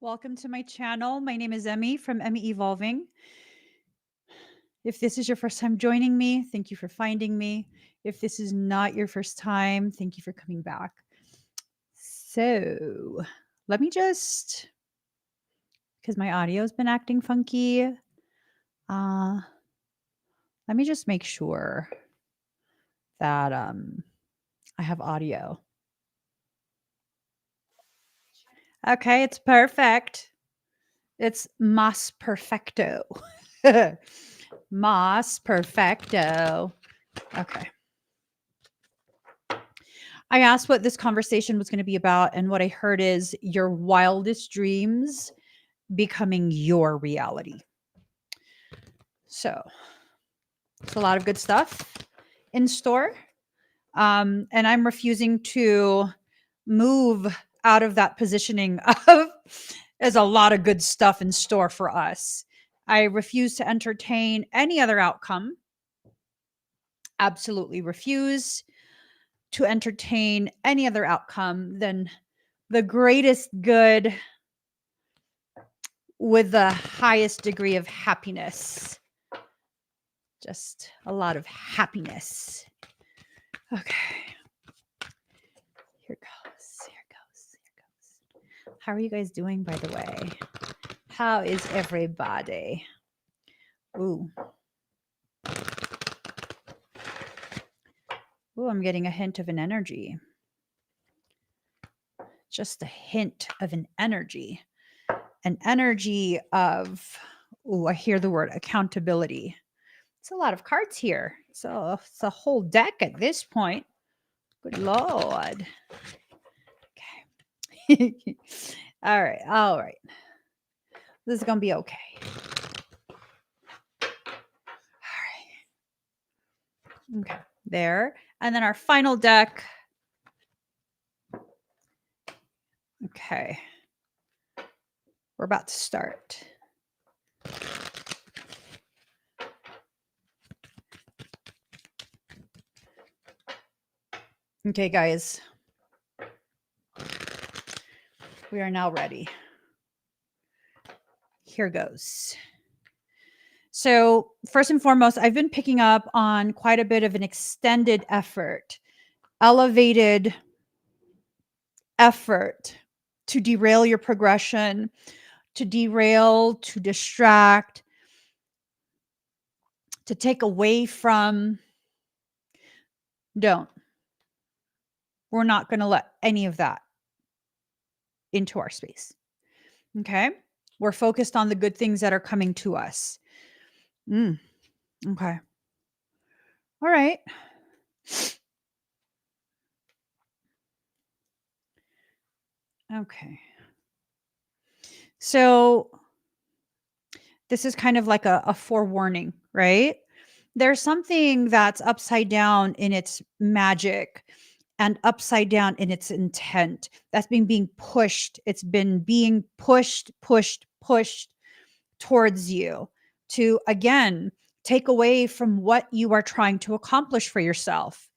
Welcome to my channel. My name is Emmy from Emmy Evolving. If this is your first time joining me, thank you for finding me. If this is not your first time, thank you for coming back. So let me just, because my audio has been acting funky, let me just make sure that I have audio. Okay, it's perfect. It's mas perfecto. Mas perfecto. Okay. I asked what this conversation was going to be about, and what I heard is your wildest dreams becoming your reality. So it's a lot of good stuff in store. And I'm refusing to move out of that positioning of there's a lot of good stuff in store for us. I refuse to entertain any other outcome. Absolutely refuse to entertain any other outcome than the greatest good with the highest degree of happiness. Just a lot of happiness. Okay. Here goes. Here goes. Here goes. How are you guys doing, by the way? How is everybody? Ooh. Ooh, I'm getting a hint of an energy. Just a hint of an energy. An energy of, ooh, I hear the word accountability. It's a lot of cards here. So it's a whole deck at this point. Good Lord. Okay. All right. All right. This is going to be okay. All right. Okay. There. And then our final deck. Okay. We're about to start. Okay, guys. We are now ready. Here goes. So first and foremost, I've been picking up on quite a bit of an extended effort, elevated effort to derail your progression, to derail, to distract, to take away from. Don't. We're not going to let any of that into our space. Okay? We're focused on the good things that are coming to us. Okay. All right. Okay. So this is kind of like a forewarning, right? There's something that's upside down in its magic and upside down in its intent that's being pushed. It's been being pushed towards you to, again, take away from what you are trying to accomplish for yourself.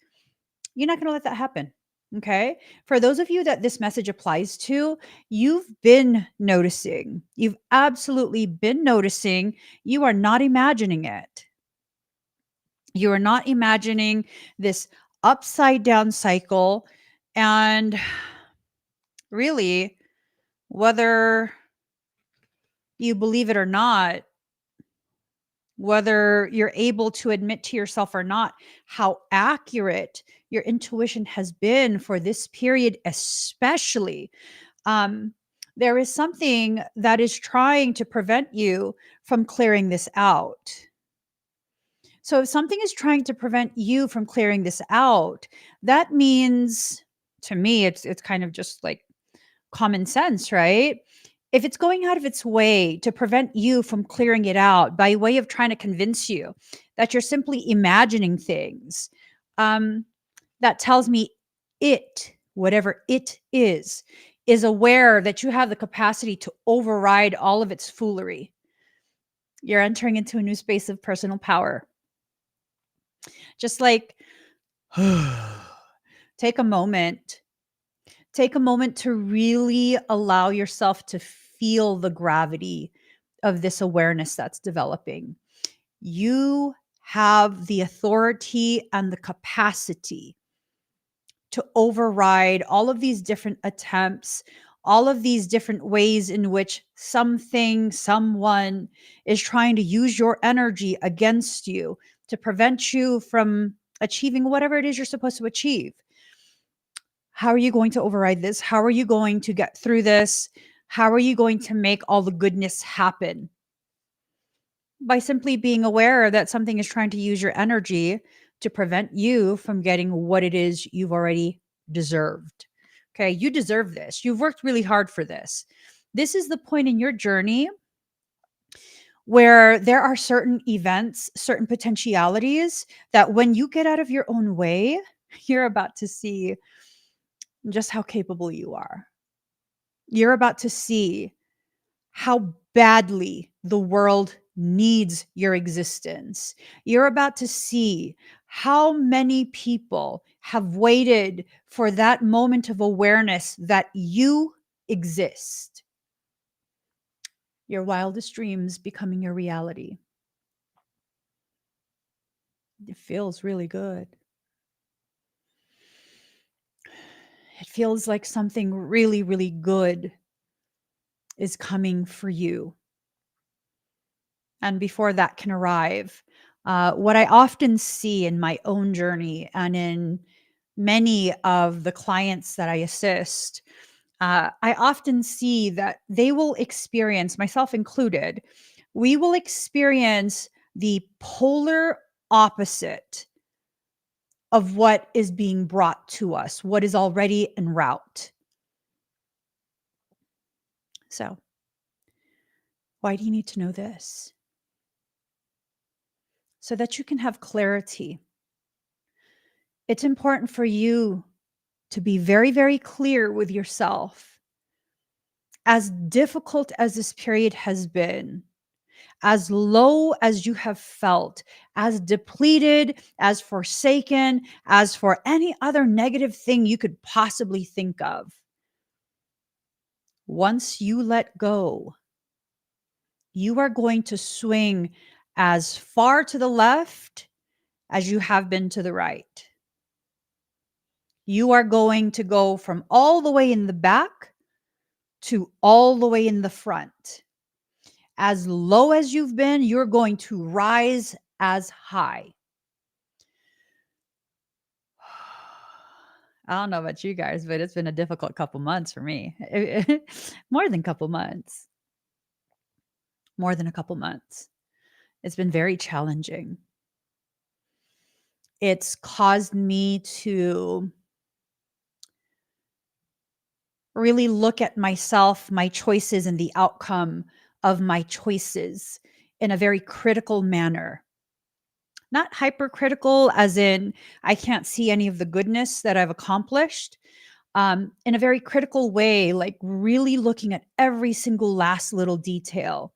You're not going to let that happen. Okay. For those of you that this message applies to, you've been noticing. You've absolutely been noticing. You are not imagining it. You are not imagining this upside down cycle. And really, whether you believe it or not, whether you're able to admit to yourself or not, how accurate your intuition has been for this period, especially. There is something that is trying to prevent you from clearing this out. So if something is trying to prevent you from clearing this out, that means, to me, it's kind of just like common sense, right? If it's going out of its way to prevent you from clearing it out by way of trying to convince you that you're simply imagining things, that tells me it, whatever it is aware that you have the capacity to override all of its foolery. You're entering into a new space of personal power. Just like, take a moment to really allow yourself to feel the gravity of this awareness that's developing. You have the authority and the capacity to override all of these different attempts, all of these different ways in which something, someone is trying to use your energy against you to prevent you from achieving whatever it is you're supposed to achieve. How are you going to override this? How are you going to get through this? How are you going to make all the goodness happen? By simply being aware that something is trying to use your energy to prevent you from getting what it is you've already deserved. Okay, you deserve this. You've worked really hard for this. This is the point in your journey where there are certain events, certain potentialities that when you get out of your own way, you're about to see just how capable you are. You're about to see how badly the world needs your existence. You're about to see how many people have waited for that moment of awareness that you exist. Your wildest dreams becoming your reality. It feels really good. It feels like something really, really good is coming for you. And before that can arrive, what I often see in my own journey and in many of the clients that I assist, I often see that they will experience, myself included, we will experience the polar opposite of what is being brought to us, what is already en route. So, why do you need to know this? So that you can have clarity. It's important for you to be very, very clear with yourself. As difficult as this period has been, as low as you have felt, as depleted, as forsaken, as for any other negative thing you could possibly think of, once you let go, you are going to swing as far to the left as you have been to the right. You are going to go from all the way in the back to all the way in the front. As low as you've been, you're going to rise as high. I don't know about you guys, but it's been a difficult couple months for me. More than a couple months. More than a couple months. It's been very challenging. It's caused me to really look at myself, my choices, and the outcome of my choices in a very critical manner. Not hypercritical, as in I can't see any of the goodness that I've accomplished. In a very critical way, like really looking at every single last little detail,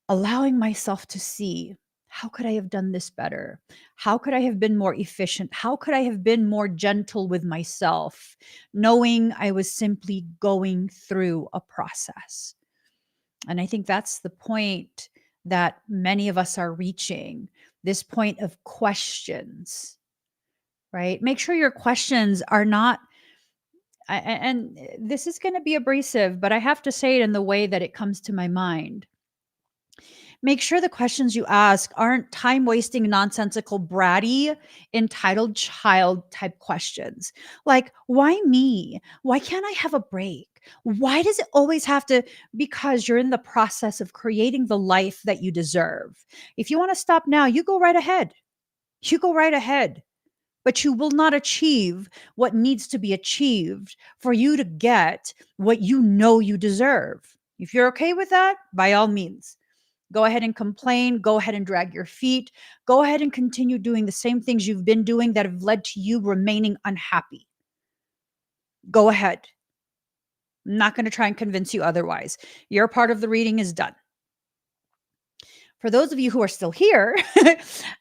allowing myself to see, how could I have done this better? How could I have been more efficient? How could I have been more gentle with myself, knowing I was simply going through a process? And I think that's the point that many of us are reaching, this point of questions, right? Make sure your questions are not, and this is going to be abrasive, but I have to say it in the way that it comes to my mind. Make sure the questions you ask aren't time wasting, nonsensical, bratty, entitled child type questions. Like, why me? Why can't I have a break? Why does it always have to? Because you're in the process of creating the life that you deserve. If you want to stop now, you go right ahead. You go right ahead. But you will not achieve what needs to be achieved for you to get what you know you deserve. If you're okay with that, by all means. Go ahead and complain. Go ahead and drag your feet. Go ahead and continue doing the same things you've been doing that have led to you remaining unhappy. Go ahead. I'm not going to try and convince you otherwise. Your part of the reading is done. For those of you who are still here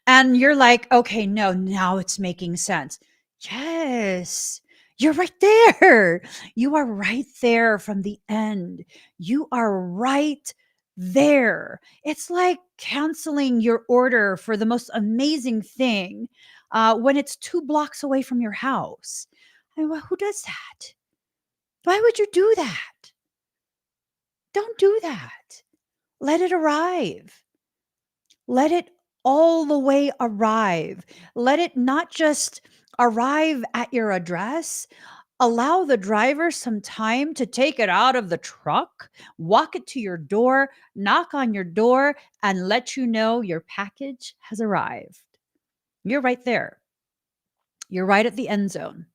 and you're like, okay, no, now it's making sense. Yes, You're right there. You are right there from the end. You are right there. It's like canceling your order for the most amazing thing when it's 2 blocks away from your house. I mean, well, who does that? Why would you do that? Don't do that. Let it arrive. Let it all the way arrive. Let it not just arrive at your address. Allow the driver some time to take it out of the truck, walk it to your door, knock on your door, and let you know your package has arrived. You're right there. You're right at the end zone.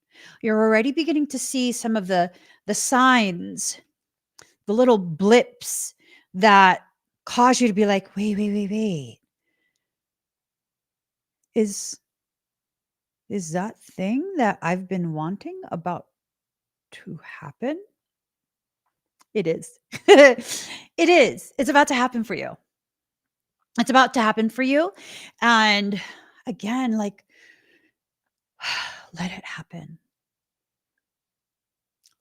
You're already beginning to see some of the signs, the little blips that cause you to be like, wait. Is that thing that I've been wanting about to happen? It is. It is. It's about to happen for you. It's about to happen for you. And again, like, let it happen.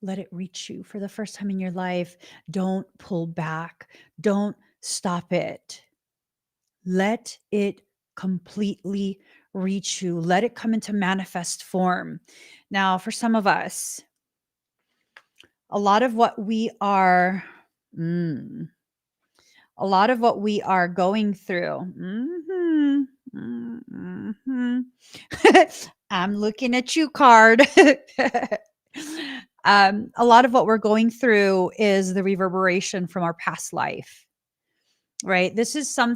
Let it reach you for the first time in your life. Don't pull back. Don't stop it. Let it completely reach you. Let it come into manifest form. Now, for some of us, a lot of what we are mm, a lot of what we are going through. I'm looking at you, card. A lot of what we're going through is the reverberation from our past life, right? This is some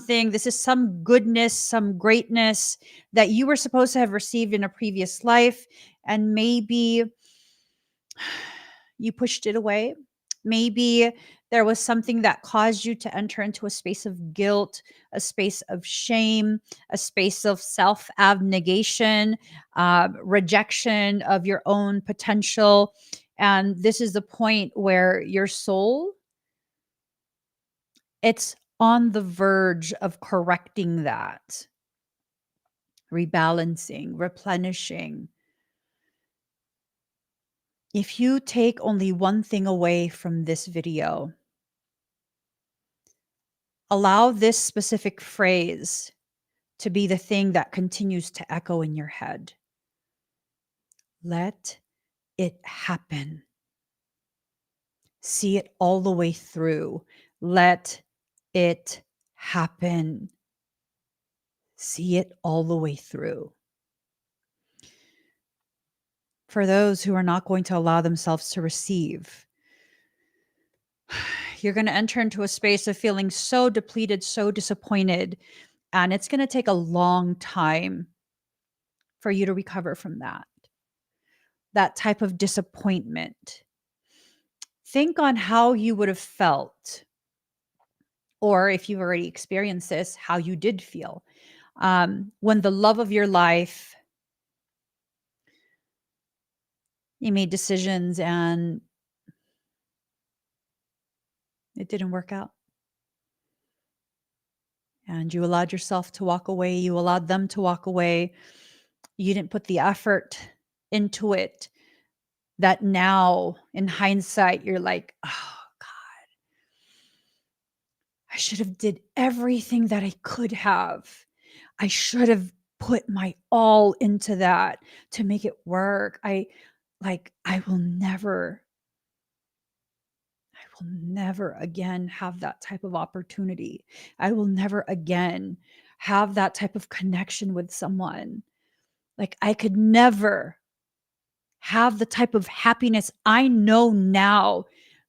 goodness, some greatness that you were supposed to have received in a previous life. And maybe you pushed it away. Maybe there was something that caused you to enter into a space of guilt, a space of shame, a space of self abnegation, rejection of your own potential. And this is the point where your soul, it's on the verge of correcting that, rebalancing, replenishing. If you take only one thing away from this video, allow this specific phrase to be the thing that continues to echo in your head. Let it happen. See it all the way through. Let it happen. See it all the way through. For those who are not going to allow themselves to receive, you're going to enter into a space of feeling so depleted, so disappointed, and it's going to take a long time for you to recover from that type of disappointment. Think on how you would have felt, or if you've already experienced this, how you did feel when the love of your life, you made decisions and it didn't work out. And you allowed yourself to walk away. You allowed them to walk away. You didn't put the effort into it that now, in hindsight, you're like, oh, God, I should have did everything that I could have. I should have put my all into that to make it work. I will never again have that type of opportunity. I will never again have that type of connection with someone. Like, I could never have the type of happiness I know now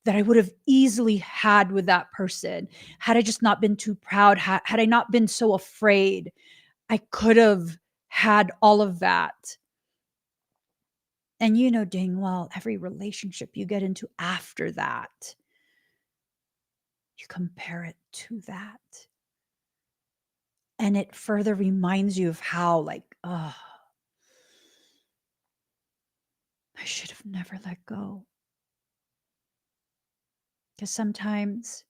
that I would have easily had with that person had I just not been too proud, had I not been so afraid. I could have had all of that. And you know dang well, every relationship you get into after that, you compare it to that. And it further reminds you of how, like, oh, I should have never let go. Because sometimes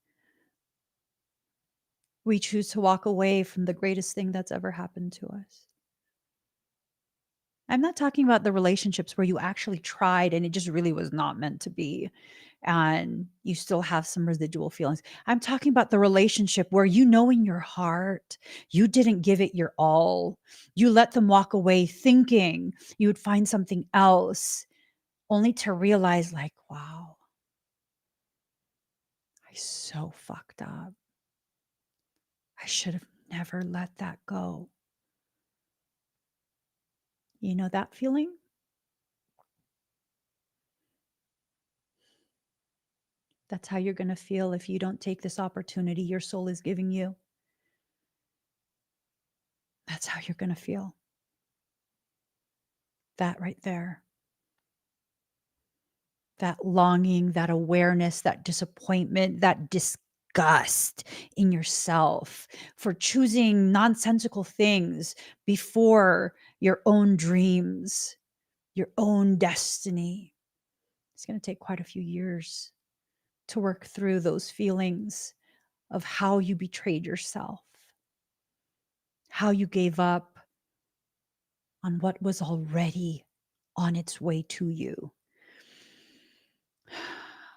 we choose to walk away from the greatest thing that's ever happened to us. I'm not talking about the relationships where you actually tried and it just really was not meant to be, and you still have some residual feelings. I'm talking about the relationship where you know in your heart you didn't give it your all. You let them walk away thinking you would find something else, only to realize, like, wow, I so fucked up. I should have never let that go. You know that feeling? That's how you're going to feel if you don't take this opportunity your soul is giving you. That's how you're going to feel. That right there. That longing, that awareness, that disappointment, that disgust in yourself for choosing nonsensical things before your own dreams, your own destiny. It's going to take quite a few years to work through those feelings of how you betrayed yourself, how you gave up on what was already on its way to you.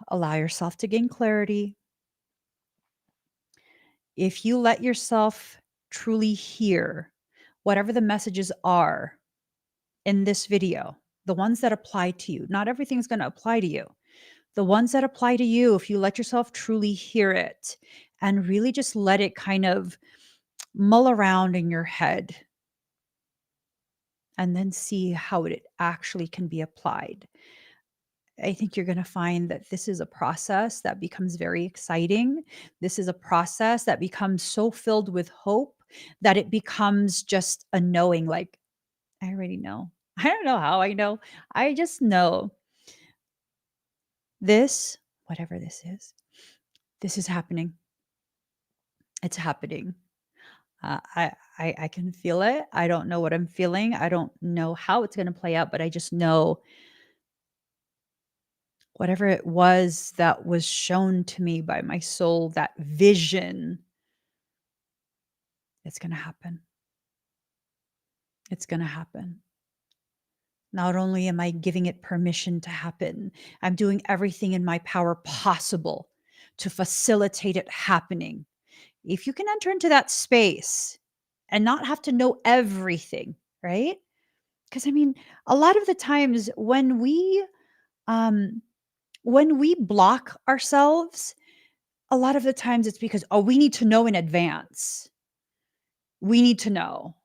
Allow yourself to gain clarity. If you let yourself truly hear whatever the messages are in this video, the ones that apply to you, not everything's going to apply to you. The ones that apply to you, if you let yourself truly hear it and really just let it kind of mull around in your head and then see how it actually can be applied. I think you're going to find that this is a process that becomes very exciting. This is a process that becomes so filled with hope that it becomes just a knowing, like, I already know. I don't know how I know. I just know this, whatever this is happening. It's happening. I can feel it. I don't know what I'm feeling. I don't know how it's going to play out, but I just know whatever it was that was shown to me by my soul, that vision, it's going to happen. It's going to happen. Not only am I giving it permission to happen, I'm doing everything in my power possible to facilitate it happening. If you can enter into that space and not have to know everything, right? Because I mean, a lot of the times um when we block ourselves, a lot of the times it's because, oh, we need to know in advance. We need to know.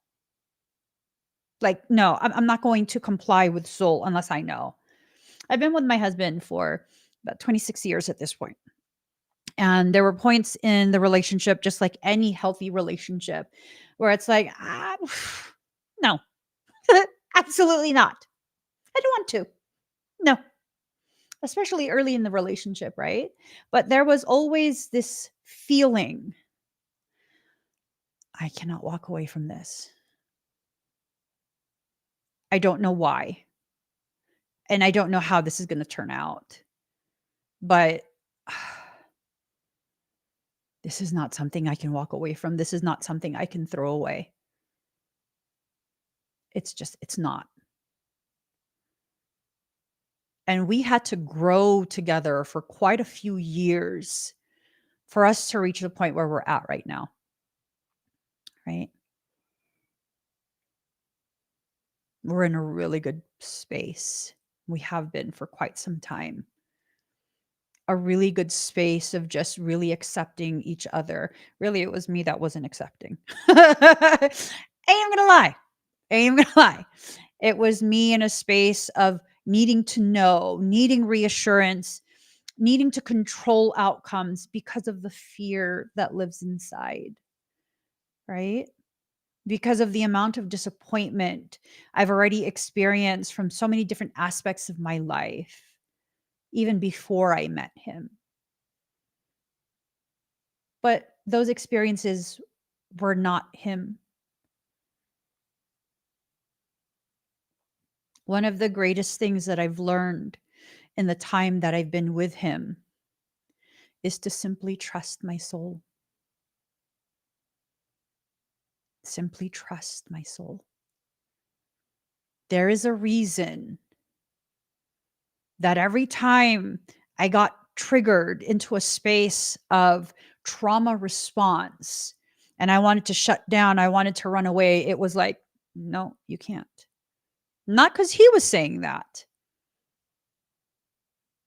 Like, no, I'm not going to comply with soul unless I know. I've been with my husband for about 26 years at this point. And there were points in the relationship, just like any healthy relationship, where it's like, no, absolutely not. I don't want to. No, especially early in the relationship, right? But there was always this feeling, I cannot walk away from this. I don't know why. And I don't know how this is going to turn out. But this is not something I can walk away from. This is not something I can throw away. It's not. And we had to grow together for quite a few years for us to reach the point where we're at right now. Right? We're in a really good space. We have been for quite some time. A really good space of just really accepting each other. Really, it was me that wasn't accepting. I ain't gonna lie. I ain't gonna lie. It was me in a space of needing to know, needing reassurance, needing to control outcomes because of the fear that lives inside, right? Because of the amount of disappointment I've already experienced from so many different aspects of my life, even before I met him. But those experiences were not him. One of the greatest things that I've learned in the time that I've been with him is to simply trust my soul. Simply trust my soul. There is a reason that every time I got triggered into a space of trauma response and I wanted to shut down, I wanted to run away, it was like, no, you can't. Not because he was saying that.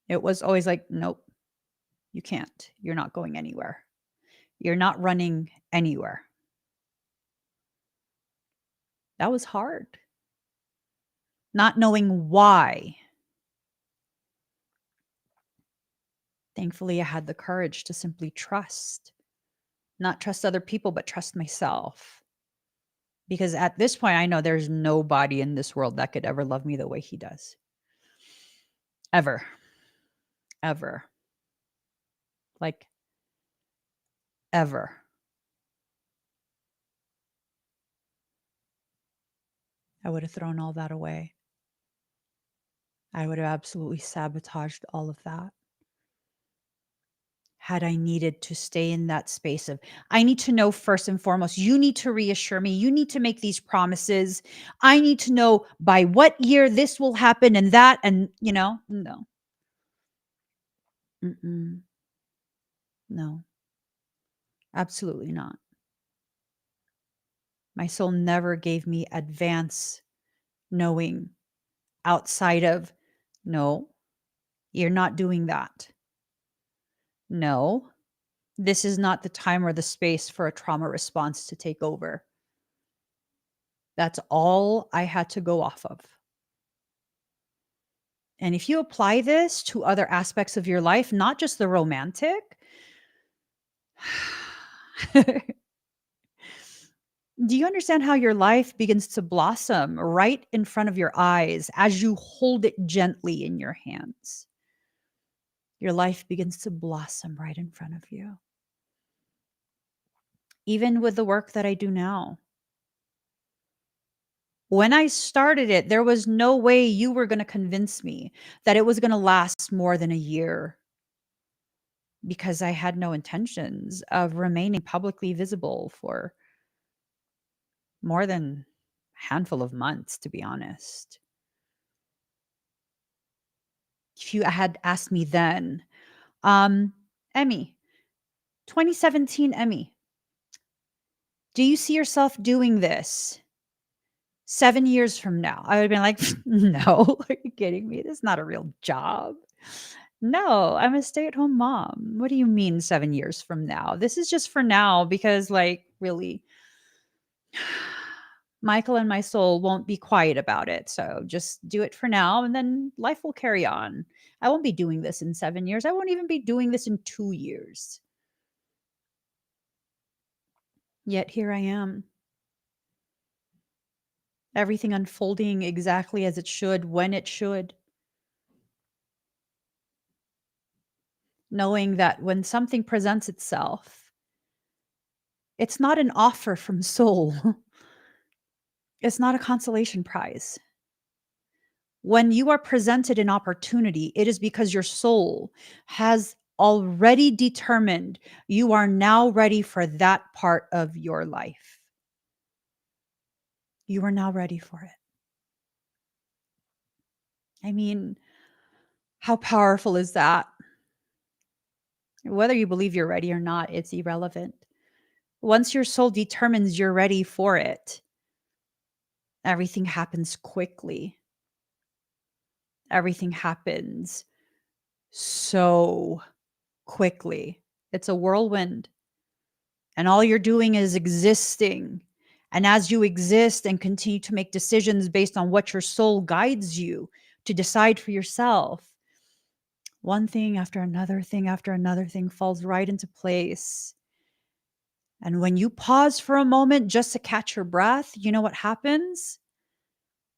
It was always like, nope, you can't. You're not going anywhere. You're not running anywhere. That was hard. Not knowing why. Thankfully, I had the courage to simply trust, not trust other people, but trust myself. Because at this point, I know there's nobody in this world that could ever love me the way he does. Ever. Ever. Like, ever. I would have thrown all that away. I would have absolutely sabotaged all of that had I needed to stay in that space of, I need to know first and foremost, you need to reassure me. You need to make these promises. I need to know by what year this will happen and that. And, no. Mm-mm. No, absolutely not. My soul never gave me advance knowing outside of, no, you're not doing that. No, this is not the time or the space for a trauma response to take over. That's all I had to go off of. And if you apply this to other aspects of your life, not just the romantic, do you understand how your life begins to blossom right in front of your eyes as you hold it gently in your hands? Your life begins to blossom right in front of you. Even with the work that I do now. When I started it, there was no way you were going to convince me that it was going to last more than a year, because I had no intentions of remaining publicly visible for more than a handful of months, to be honest. If you had asked me then, Emmy, 2017 Emmy, do you see yourself doing this 7 years from now? I would have been like, no, are you kidding me? This is not a real job. No, I'm a stay-at-home mom. What do you mean 7 years from now? This is just for now because, like, really, Michael and my soul won't be quiet about it. So just do it for now and then life will carry on. I won't be doing this in 7 years. I won't even be doing this in 2 years. Yet here I am. Everything unfolding exactly as it should, when it should. Knowing that when something presents itself, it's not an offer from soul. It's not a consolation prize. When you are presented an opportunity, it is because your soul has already determined you are now ready for that part of your life. You are now ready for it. I mean, how powerful is that? Whether you believe you're ready or not, it's irrelevant. Once your soul determines you're ready for it, everything happens quickly. Everything happens so quickly. It's a whirlwind. And all you're doing is existing. And as you exist and continue to make decisions based on what your soul guides you to decide for yourself, one thing after another thing after another thing falls right into place. And when you pause for a moment just to catch your breath, you know what happens?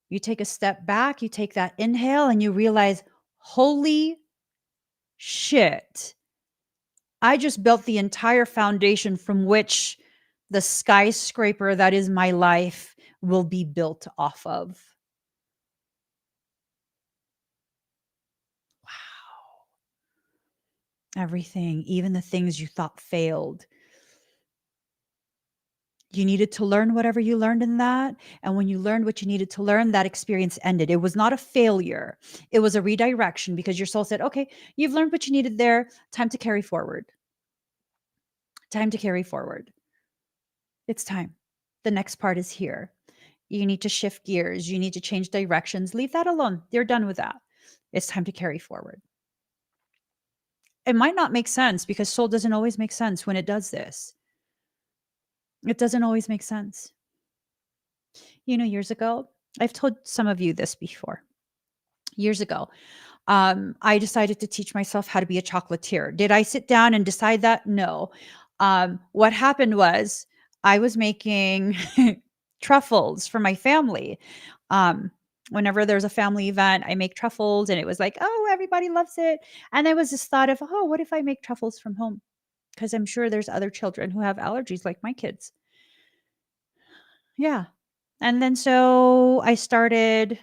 You take a step back, you take that inhale, and you realize, holy shit, I just built the entire foundation from which the skyscraper that is my life will be built off of. Wow. Everything, even the things you thought failed, You needed to learn whatever you learned in that. And when you learned what you needed to learn, that experience ended. It was not a failure. It was a redirection because your soul said, okay, you've learned what you needed there. Time to carry forward. Time to carry forward. It's time. The next part is here. You need to shift gears. You need to change directions. Leave that alone. You're done with that. It's time to carry forward. It might not make sense because soul doesn't always make sense when it does this. It doesn't always make sense. Years ago, I've told some of you this before. Years ago, I decided to teach myself how to be a chocolatier. Did I sit down and decide that? No. What happened was I was making truffles for my family. Um, Whenever there's a family event, I make truffles, and it was like, oh, everybody loves it. And there was this thought of, oh, what if I make truffles from home? Because I'm sure there's other children who have allergies like my kids. Yeah. And then so I started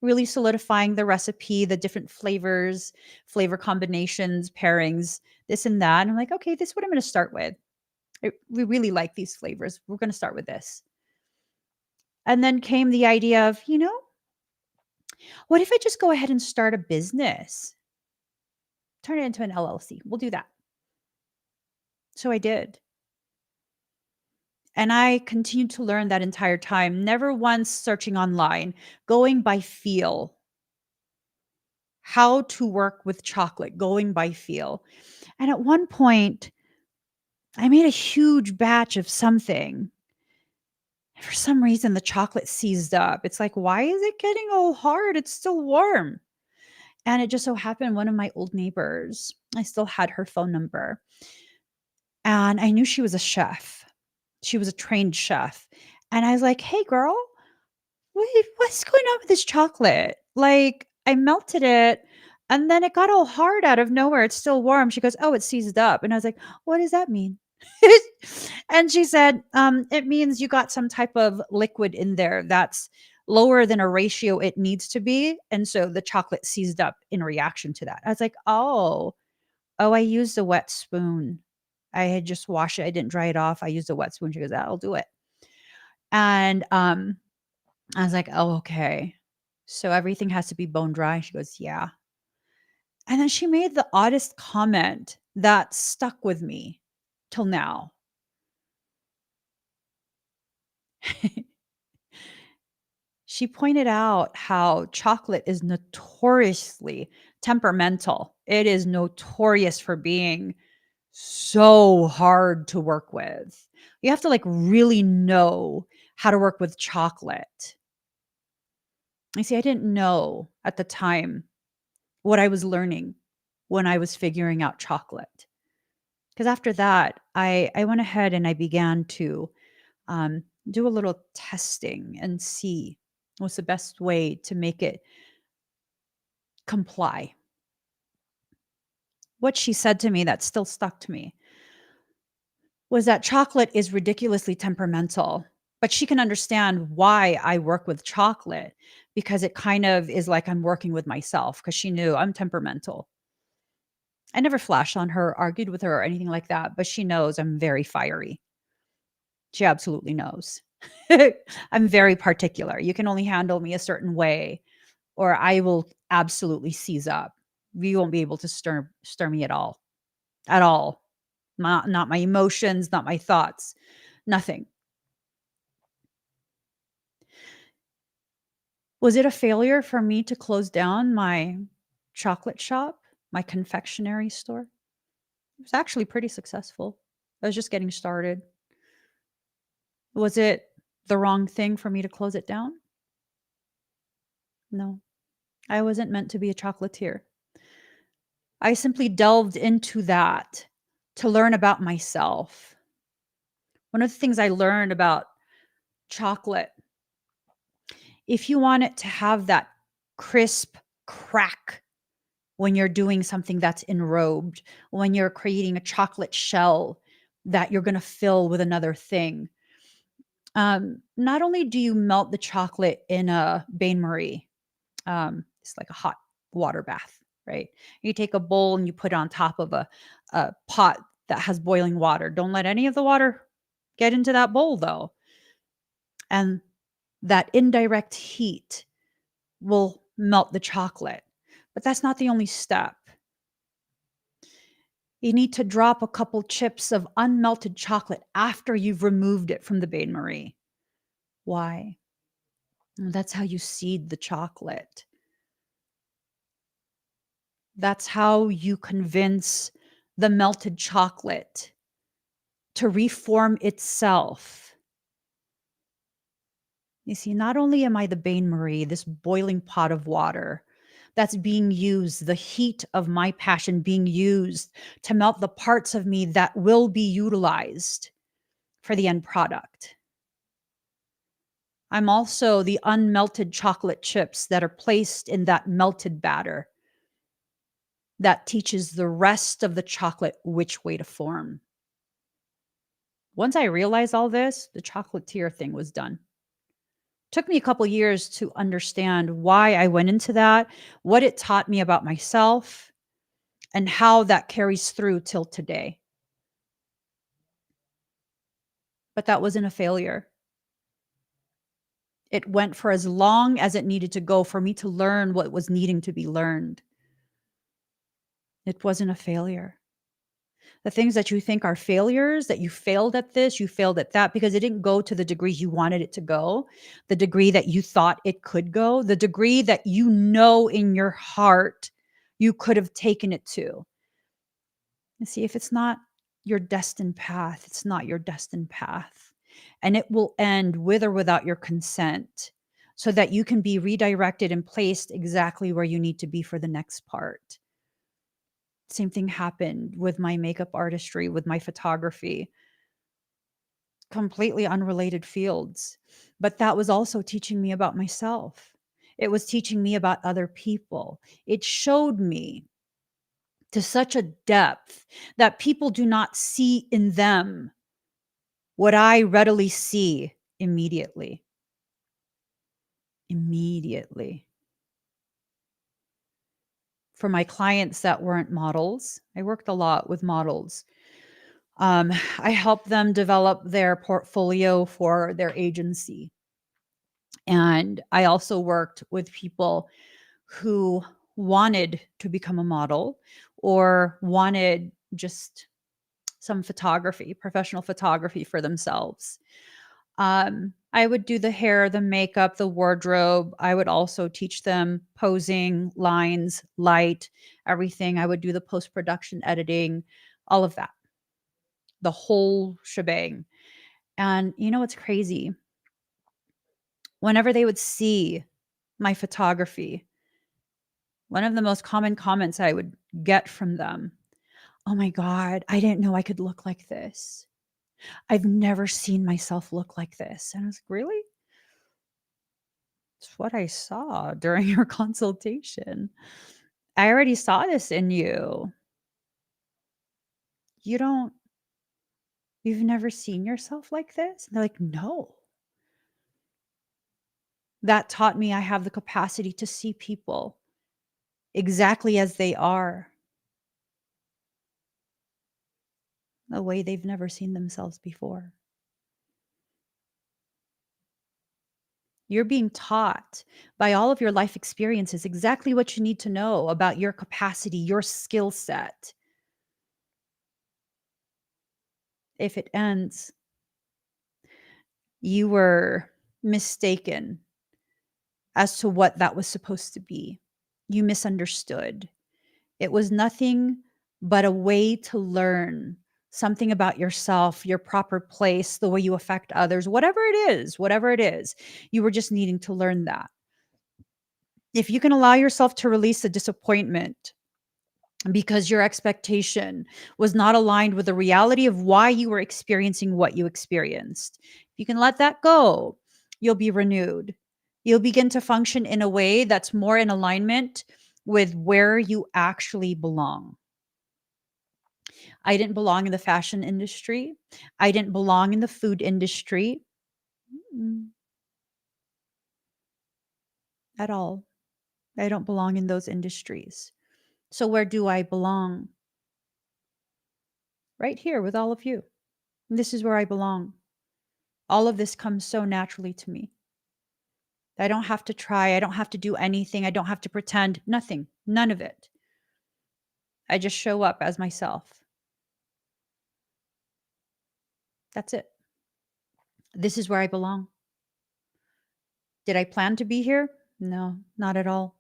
really solidifying the recipe, the different flavors, flavor combinations, pairings, this and that. And I'm like, okay, this is what I'm going to start with. We really like these flavors. We're going to start with this. And then came the idea of, what if I just go ahead and start a business? Turn it into an LLC. We'll do that. So I did. And I continued to learn that entire time, never once searching online, going by feel, how to work with chocolate, going by feel. And at one point, I made a huge batch of something. For some reason, the chocolate seized up. It's like, why is it getting all hard? It's still warm. And it just so happened one of my old neighbors, I still had her phone number. And I knew she was a chef. She was a trained chef. And I was like, hey, girl, what's going on with this chocolate? Like, I melted it and then it got all hard out of nowhere. It's still warm. She goes, oh, it's seized up. And I was like, what does that mean? And she said, it means you got some type of liquid in there that's lower than a ratio it needs to be. And so the chocolate seized up in reaction to that. I was like, I used a wet spoon. I had just washed it. I didn't dry it off. I used a wet spoon. She goes, that'll do it. And I was like, oh, okay. So everything has to be bone dry. She goes, yeah. And then she made the oddest comment that stuck with me till now. She pointed out how chocolate is notoriously temperamental. It is notorious for being so hard to work with. You have to like really know how to work with chocolate. I see, I didn't know at the time what I was learning when I was figuring out chocolate. Because after that, I went ahead and I began to do a little testing and see what's the best way to make it comply. What she said to me that still stuck to me was that chocolate is ridiculously temperamental, but she can understand why I work with chocolate because it kind of is like I'm working with myself because she knew I'm temperamental. I never flashed on her, argued with her, or anything like that, but she knows I'm very fiery. She absolutely knows. I'm very particular. You can only handle me a certain way, or I will absolutely seize up. You won't be able to stir me at all. Not my emotions, not my thoughts, nothing. Was it a failure for me to close down my chocolate shop, my confectionery store? It was actually pretty successful. I was just getting started. Was it the wrong thing for me to close it down? No, I wasn't meant to be a chocolatier. I simply delved into that to learn about myself. One of the things I learned about chocolate, if you want it to have that crisp crack when you're doing something that's enrobed, when you're creating a chocolate shell that you're going to fill with another thing, not only do you melt the chocolate in a bain marie, it's like a hot water bath, right? You take a bowl and you put it on top of a pot that has boiling water. Don't let any of the water Get into that bowl though. And that indirect heat will melt the chocolate. But that's not the only step. You need to drop a couple chips of unmelted chocolate after you've removed it from the bain marie. Why? That's how you seed the chocolate. That's how you convince the melted chocolate to reform itself. You see, not only am I the bain marie, this boiling pot of water that's being used, the heat of my passion being used to melt the parts of me that will be utilized for the end product. I'm also the unmelted chocolate chips that are placed in that melted batter that teaches the rest of the chocolate which way to form. Once I realized all this, the chocolatier thing was done. Took me a couple years to understand why I went into that, what it taught me about myself, and how that carries through till today. But that wasn't a failure. It went for as long as it needed to go for me to learn what was needing to be learned. It wasn't a failure. The things that you think are failures, that you failed at this, you failed at that, because it didn't go to the degree you wanted it to go, the degree that you thought it could go, the degree that you know in your heart you could have taken it to. And see, if it's not your destined path, it's not your destined path. And it will end with or without your consent so that you can be redirected and placed exactly where you need to be for the next part. Same thing happened with my makeup artistry, with my photography, completely unrelated fields. But that was also teaching me about myself. It was teaching me about other people. It showed me to such a depth that people do not see in them what I readily see immediately. Immediately. For my clients that weren't models, I worked a lot with models. I helped them develop their portfolio for their agency. And I also worked with people who wanted to become a model or wanted just some photography, professional photography for themselves. I would do the hair, the makeup, the wardrobe. I would also teach them posing, lines, light, everything. I would do the post production editing, all of that, the whole shebang. And you know what's crazy? Whenever they would see my photography, one of the most common comments I would get from them, "Oh my God, I didn't know I could look like this. I've never seen myself look like this." And I was like, "Really? It's what I saw during your consultation. I already saw this in you. You don't, you've never seen yourself like this?" And they're like, "No." That taught me I have the capacity to see people exactly as they are, a way they've never seen themselves before. You're being taught by all of your life experiences exactly what you need to know about your capacity, your skill set. If it ends, you were mistaken as to what that was supposed to be. You misunderstood. It was nothing but a way to learn something about yourself, your proper place, the way you affect others, whatever it is, you were just needing to learn that. If you can allow yourself to release the disappointment because your expectation was not aligned with the reality of why you were experiencing what you experienced, if you can let that go, you'll be renewed. You'll begin to function in a way that's more in alignment with where you actually belong. I didn't belong in the fashion industry. I didn't belong in the food industry. Mm, at all. I don't belong in those industries. So where do I belong? Right here with all of you. This is where I belong. All of this comes so naturally to me. I don't have to try. I don't have to do anything. I don't have to pretend. Nothing. None of it. I just show up as myself. That's it. This is where I belong. Did I plan to be here? No, not at all.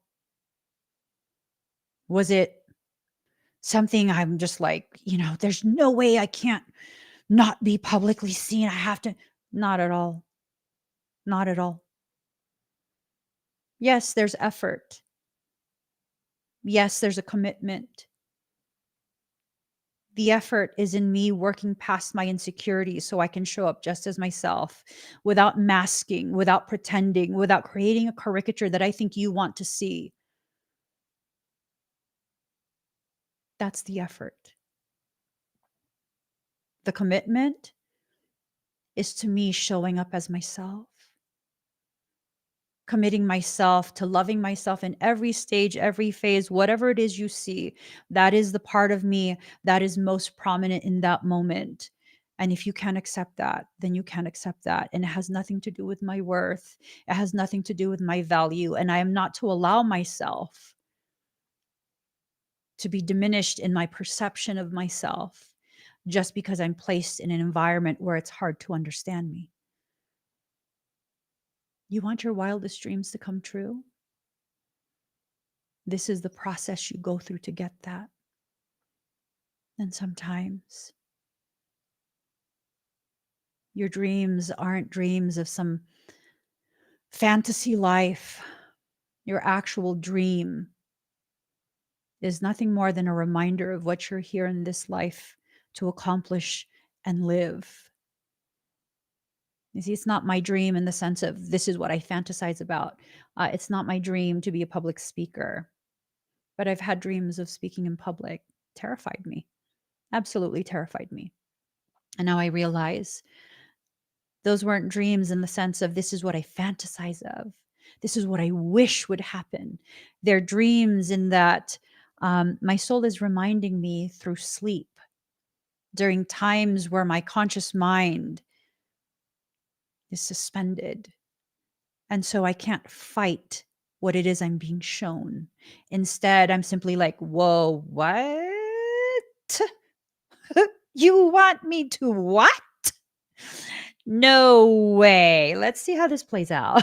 Was it something I'm just like, there's no way I can't not be publicly seen. I have to. Not at all. Not at all. Yes, there's effort. Yes, there's a commitment. The effort is in me working past my insecurities so I can show up just as myself without masking, without pretending, without creating a caricature that I think you want to see. That's the effort. The commitment is to me showing up as myself, committing myself to loving myself in every stage, every phase, whatever it is you see. That is the part of me that is most prominent in that moment. And if you can't accept that, then you can't accept that. And it has nothing to do with my worth. It has nothing to do with my value. And I am not to allow myself to be diminished in my perception of myself just because I'm placed in an environment where it's hard to understand me. You want your wildest dreams to come true? This is the process you go through to get that. And sometimes your dreams aren't dreams of some fantasy life. Your actual dream is nothing more than a reminder of what you're here in this life to accomplish and live. You see, it's not my dream in the sense of this is what I fantasize about. It's not my dream to be a public speaker, but I've had dreams of speaking in public. Terrified me, absolutely terrified me. And now I realize those weren't dreams in the sense of this is what I fantasize of. This is what I wish would happen. They're dreams in that my soul is reminding me through sleep during times where my conscious mind is suspended. And so I can't fight what it is I'm being shown. Instead, I'm simply like, whoa, what? You want me to what? No way. Let's see how this plays out.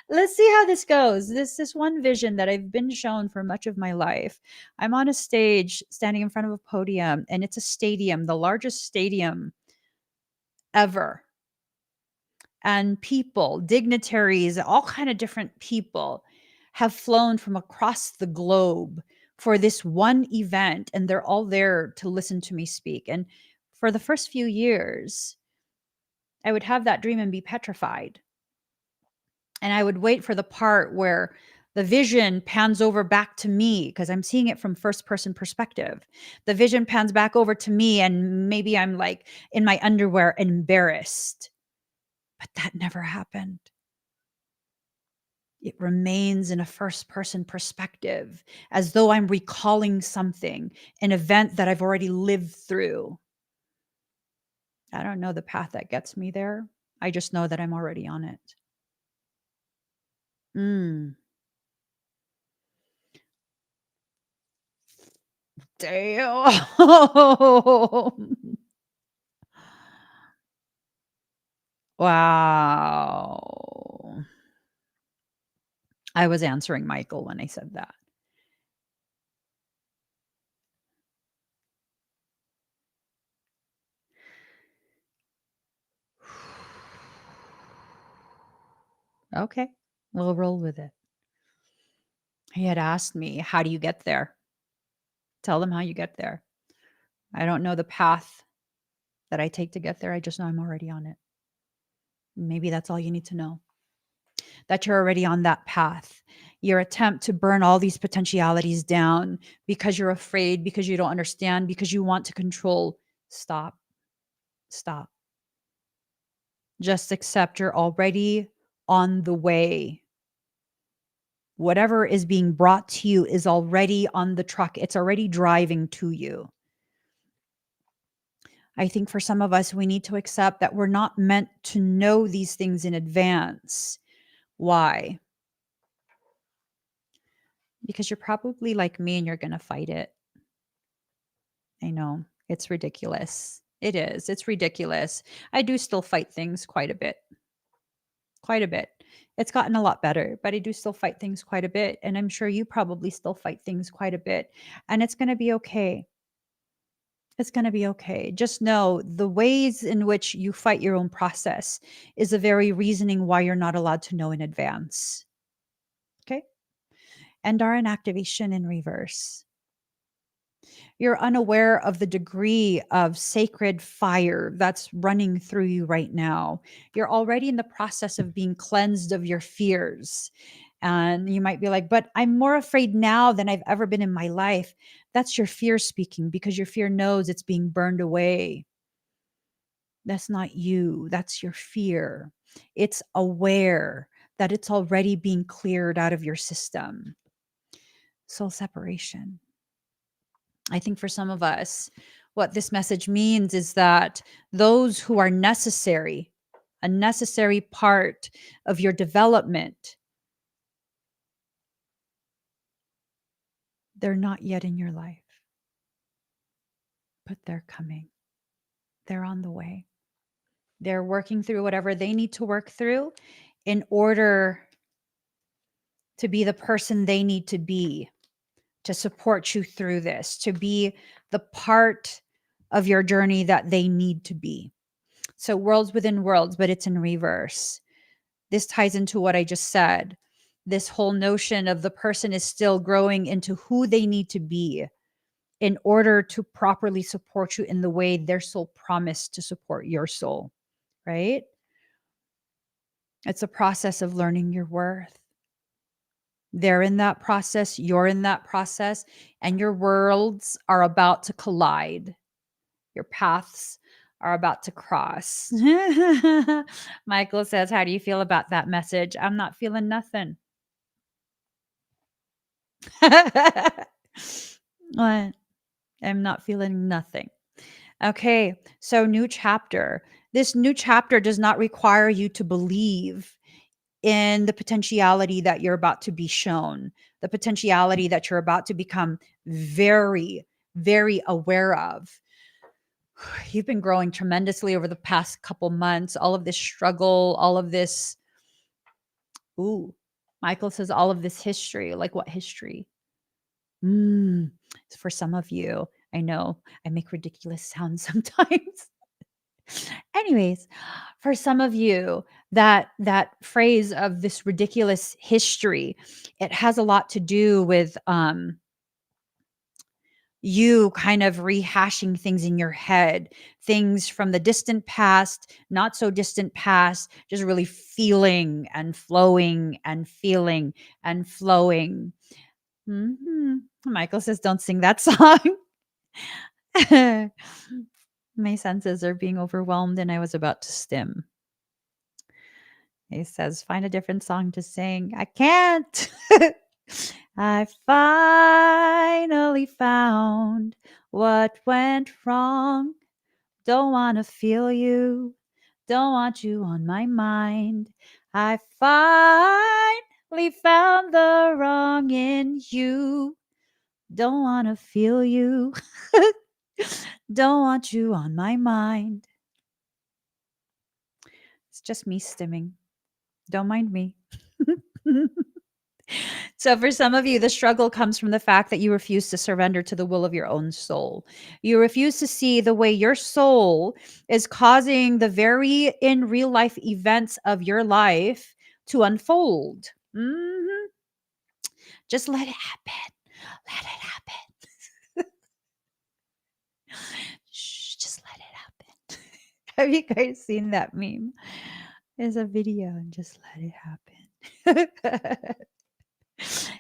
Let's see how this goes. This one vision that I've been shown for much of my life. I'm on a stage standing in front of a podium, and it's a stadium, the largest stadium ever. And people, dignitaries, all kind of different people have flown from across the globe for this one event, and they're all there to listen to me speak. And for the first few years, I would have that dream and be petrified. And I would wait for the part where the vision pans over back to me because I'm seeing it from first person perspective. The vision pans back over to me, and maybe I'm like in my underwear, embarrassed. But that never happened. It remains in a first person perspective, as though I'm recalling something, an event that I've already lived through. I don't know the path that gets me there. I just know that I'm already on it. Mm. Damn. Wow. I was answering Michael when I said that. Okay, we'll roll with it. He had asked me, how do you get there? Tell them how you get there. I don't know the path that I take to get there. I just know I'm already on it. Maybe that's all you need to know, that you're already on that path. Your attempt to burn all these potentialities down because you're afraid, because you don't understand, because you want to control. Stop. Stop. Just accept you're already on the way. Whatever is being brought to you is already on the truck. It's already driving to you. I think for some of us, we need to accept that we're not meant to know these things in advance. Why? Because you're probably like me and you're going to fight it. I know. It's ridiculous. It is. It's ridiculous. I do still fight things quite a bit. Quite a bit. It's gotten a lot better, but I do still fight things quite a bit. And I'm sure you probably still fight things quite a bit. And it's going to be okay. It's going to be okay. Just know the ways in which you fight your own process is the very reasoning why you're not allowed to know in advance. Okay. And our inactivation in reverse. You're unaware of the degree of sacred fire that's running through you right now. You're already in the process of being cleansed of your fears. And you might be like, but I'm more afraid now than I've ever been in my life. That's your fear speaking, because your fear knows it's being burned away. That's not you. That's your fear. It's aware that it's already being cleared out of your system. Soul separation. I think for some of us, what this message means is that those who are necessary, a necessary part of your development, they're not yet in your life, but they're coming. They're on the way. They're working through whatever they need to work through in order to be the person they need to be to support you through this, to be the part of your journey that they need to be. So worlds within worlds, but it's in reverse. This ties into what I just said. This whole notion of the person is still growing into who they need to be in order to properly support you in the way their soul promised to support your soul, right? It's a process of learning your worth. They're in that process, you're in that process, and your worlds are about to collide. Your paths are about to cross. Michael says, how do you feel about that message? I'm not feeling nothing. What? I'm not feeling nothing. Okay, so new chapter. This new chapter does not require you to believe in the potentiality that you're about to be shown, the potentiality that you're about to become very, very aware of. You've been growing tremendously over the past couple months. All of this struggle, all of this. Ooh, Michael says all of this history. Like what history? For some of you, I know I make ridiculous sounds sometimes. Anyways, for some of you, that phrase of this ridiculous history, it has a lot to do with you kind of rehashing things in your head, things from the distant past, not so distant past, just really feeling and flowing and feeling and flowing. Michael says, don't sing that song. My senses are being overwhelmed and I was about to stim. He says, find a different song to sing. I can't. I finally found what went wrong. Don't want to feel you. Don't want you on my mind. I finally found the wrong in you. Don't want to feel you. Don't want you on my mind. It's just me stimming. Don't mind me. So, for some of you, the struggle comes from the fact that you refuse to surrender to the will of your own soul. You refuse to see the way your soul is causing the very in real life events of your life to unfold. Just let it happen. Let it happen. Shh, just let it happen. Have you guys seen that meme? There's a video and just let it happen.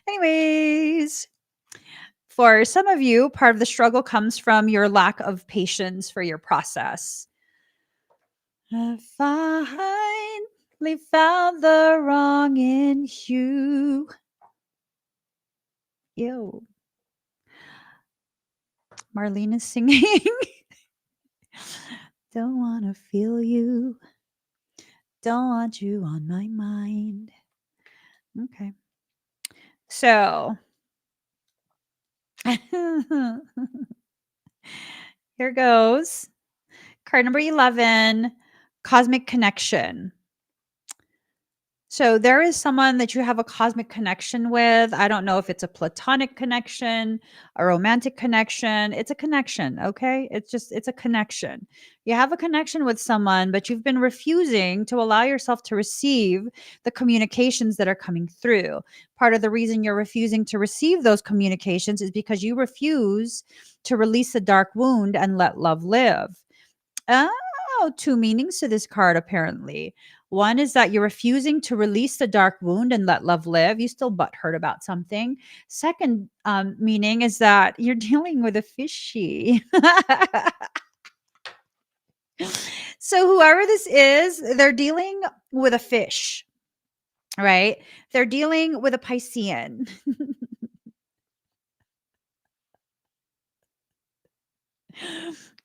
Anyways, for some of you, part of the struggle comes from your lack of patience for your process. I finally found the wrong in you. Ew. Marlene is singing. Don't want to feel you. Don't want you on my mind. Okay. So here goes. Card number 11, cosmic connection. So there is someone that you have a cosmic connection with. I don't know if it's a platonic connection, a romantic connection. It's a connection, okay? It's a connection. You have a connection with someone, but you've been refusing to allow yourself to receive the communications that are coming through. Part of the reason you're refusing to receive those communications is because you refuse to release the dark wound and let love live. Oh, two meanings to this card, apparently. One is that you're refusing to release the dark wound and let love live. You still butthurt about something. Second meaning is that you're dealing with a fishy. So, whoever this is, they're dealing with a fish, right? They're dealing with a Piscean.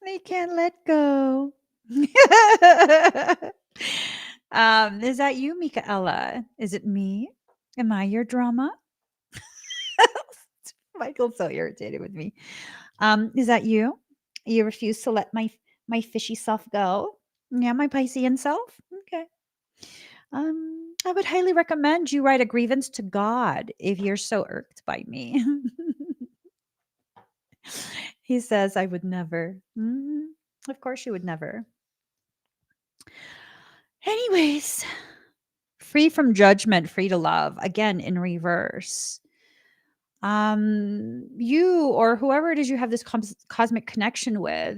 They can't let go. Is that you, Michaela? Is it me? Am I your drama? Michael's so irritated with me. Is that you? You refuse to let my fishy self go? Yeah, my Piscean self? Okay. I would highly recommend you write a grievance to God if you're so irked by me. He says, I would never. Of course, you would never. Anyways, free from judgment, free to love. Again, in reverse. You or whoever it is you have this cosmic connection with,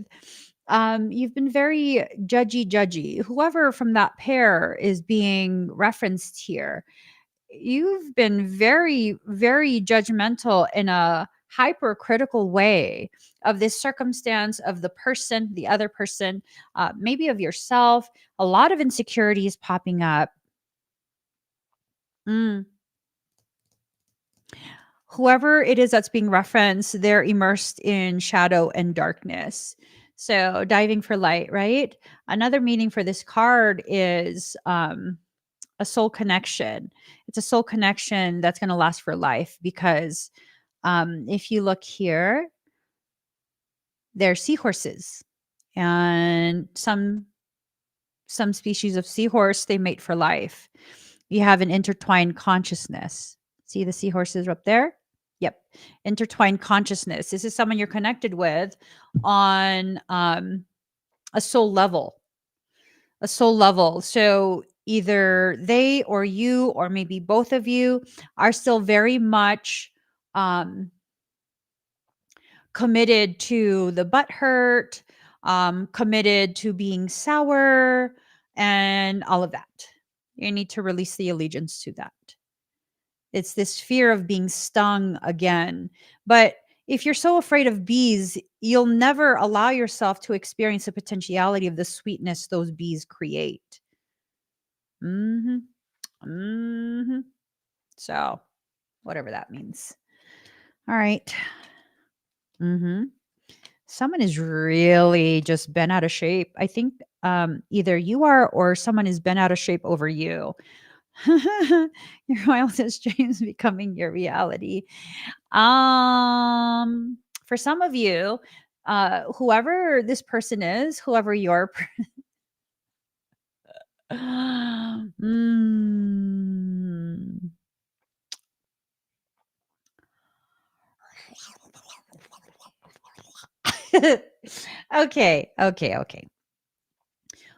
you've been very judgy. Whoever from that pair is being referenced here, you've been very, very judgmental in a hypercritical way of this circumstance, of the person, the other person, maybe of yourself. A lot of insecurities popping up. Mm. Whoever it is that's being referenced, they're immersed in shadow and darkness. So diving for light, right? Another meaning for this card is a soul connection. It's a soul connection that's going to last for life because if you look here, they're seahorses, and some species of seahorse, they mate for life. You have an intertwined consciousness. See the seahorses up there? Yep. Intertwined consciousness. This is someone you're connected with on a soul level. A soul level. So either they or you, or maybe both of you, are still very much committed to the butt hurt, committed to being sour, and all of that. You need to release the allegiance to that. It's this fear of being stung again. But if you're so afraid of bees, you'll never allow yourself to experience the potentiality of the sweetness those bees create. Hmm. Hmm. So, whatever that means. All right. Hmm. Someone is really just bent out of shape. I think either you are or someone is bent out of shape over you. Your wildest dreams becoming your reality. For some of you, whoever this person is, whoever your mm. Okay.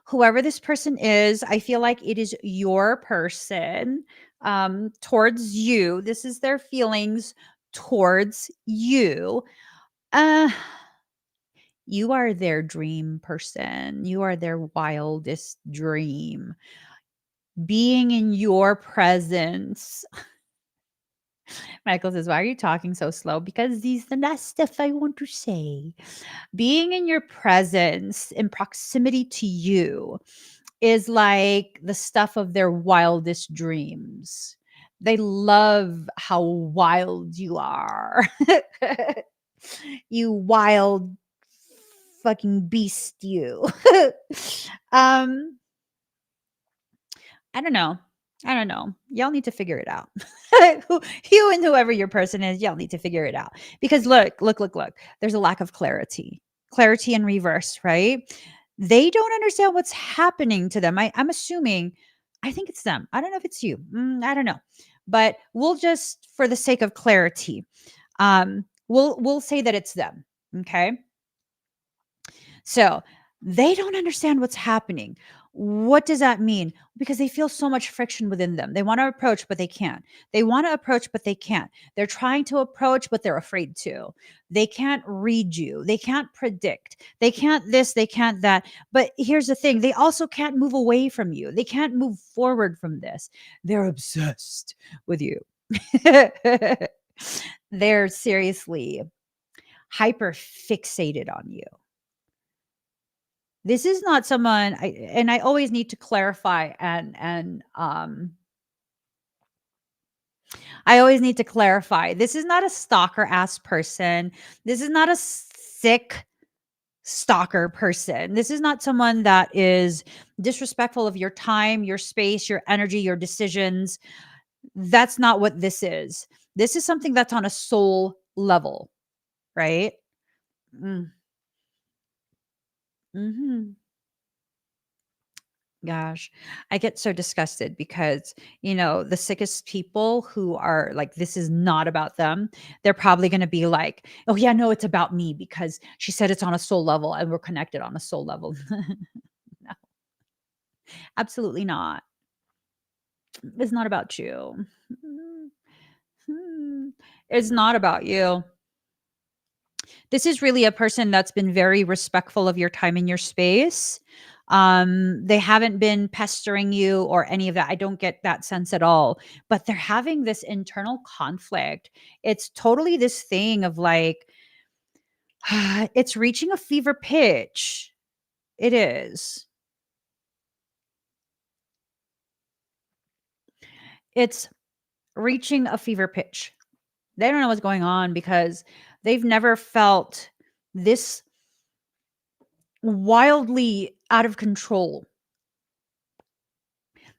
Whoever this person is, I feel like it is your person towards you. This is their feelings towards you. Uh, you are their dream person. You are their wildest dream. Being in your presence. Michael says, why are you talking so slow? Because these the last stuff I want to say. Being in your presence, in proximity to you, is like the stuff of their wildest dreams. They love how wild you are. You wild fucking beast you. um I don't know. I don't know. Y'all need to figure it out. You and whoever your person is, y'all need to figure it out. Because look. There's a lack of clarity. Clarity in reverse, right? They don't understand what's happening to them. I'm assuming, I think it's them. I don't know if it's you. I don't know. But we'll just, for the sake of clarity, we'll say that it's them. Okay. So they don't understand what's happening. What does that mean? Because they feel so much friction within them. They want to approach, but they can't. They want to approach, but they can't. They're trying to approach, but they're afraid to. They can't read you. They can't predict. They can't this, they can't that. But here's the thing, they also can't move away from you. They can't move forward from this. They're obsessed with you. They're seriously hyper fixated on you. This is not someone I always need to clarify I always need to clarify. This is not a stalker ass person. This is not a sick stalker person. This is not someone that is disrespectful of your time, your space, your energy, your decisions. That's not what this is. This is something that's on a soul level, right? Mm. Mhm. Gosh, I get so disgusted because, the sickest people who are like, this is not about them. They're probably going to be like, oh, yeah, no, it's about me because she said it's on a soul level and we're connected on a soul level. No, absolutely not. It's not about you. It's not about you. This is really a person that's been very respectful of your time and your space. They haven't been pestering you or any of that. I don't get that sense at all. But they're having this internal conflict. It's totally this thing of like, it's reaching a fever pitch. It is. It's reaching a fever pitch. They don't know what's going on because they've never felt this wildly out of control.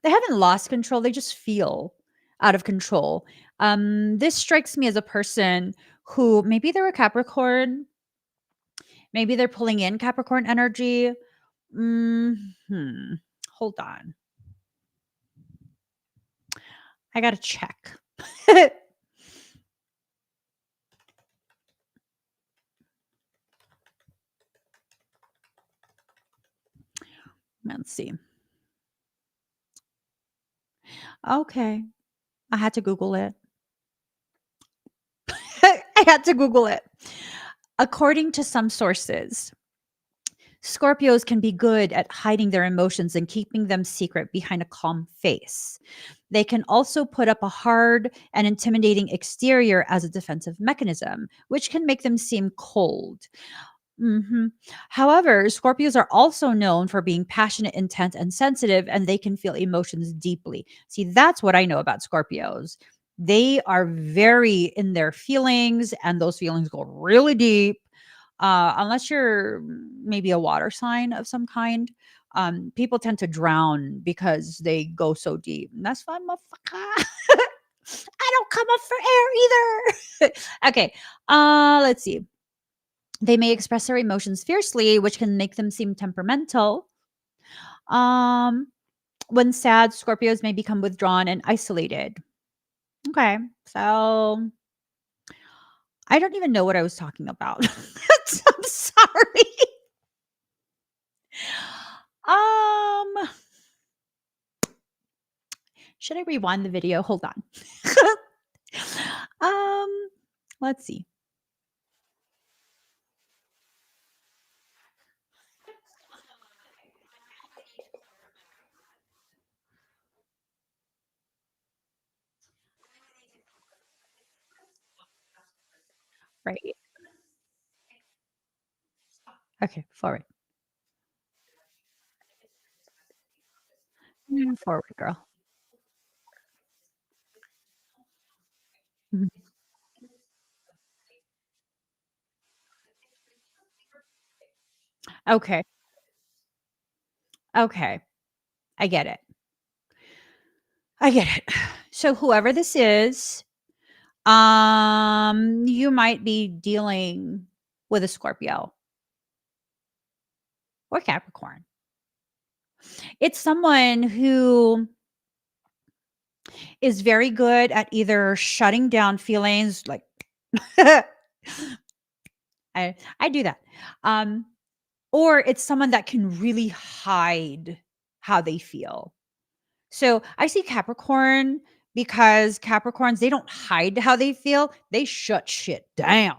They haven't lost control, they just feel out of control. This strikes me as a person who maybe they're a Capricorn, maybe they're pulling in Capricorn energy. Hold on. I gotta check. Let's see. Okay. I had to Google it. I had to Google it. According to some sources, Scorpios can be good at hiding their emotions and keeping them secret behind a calm face. They can also put up a hard and intimidating exterior as a defensive mechanism, which can make them seem cold. However, Scorpios are also known for being passionate, intense, and sensitive, and they can feel emotions deeply. See, that's what I know about Scorpios. They are very in their feelings, and those feelings go really deep. Unless you're maybe a water sign of some kind, people tend to drown because they go so deep. And that's fine, motherfucker. I don't come up for air either. Okay, let's see. They may express their emotions fiercely, which can make them seem temperamental. Um, when sad, Scorpios may become withdrawn and isolated. Okay, so I don't even know what I was talking about. I'm sorry. Um, should I rewind the video? Hold on. um, let's see. Right. Okay, forward. Forward, girl. Mhm. Okay. Okay. I get it. I get it. So whoever this is, you might be dealing with a Scorpio or Capricorn. It's someone who is very good at either shutting down feelings like I do that. Um, or it's someone that can really hide how they feel. So I see Capricorn because Capricorns, they don't hide how they feel. They shut shit down.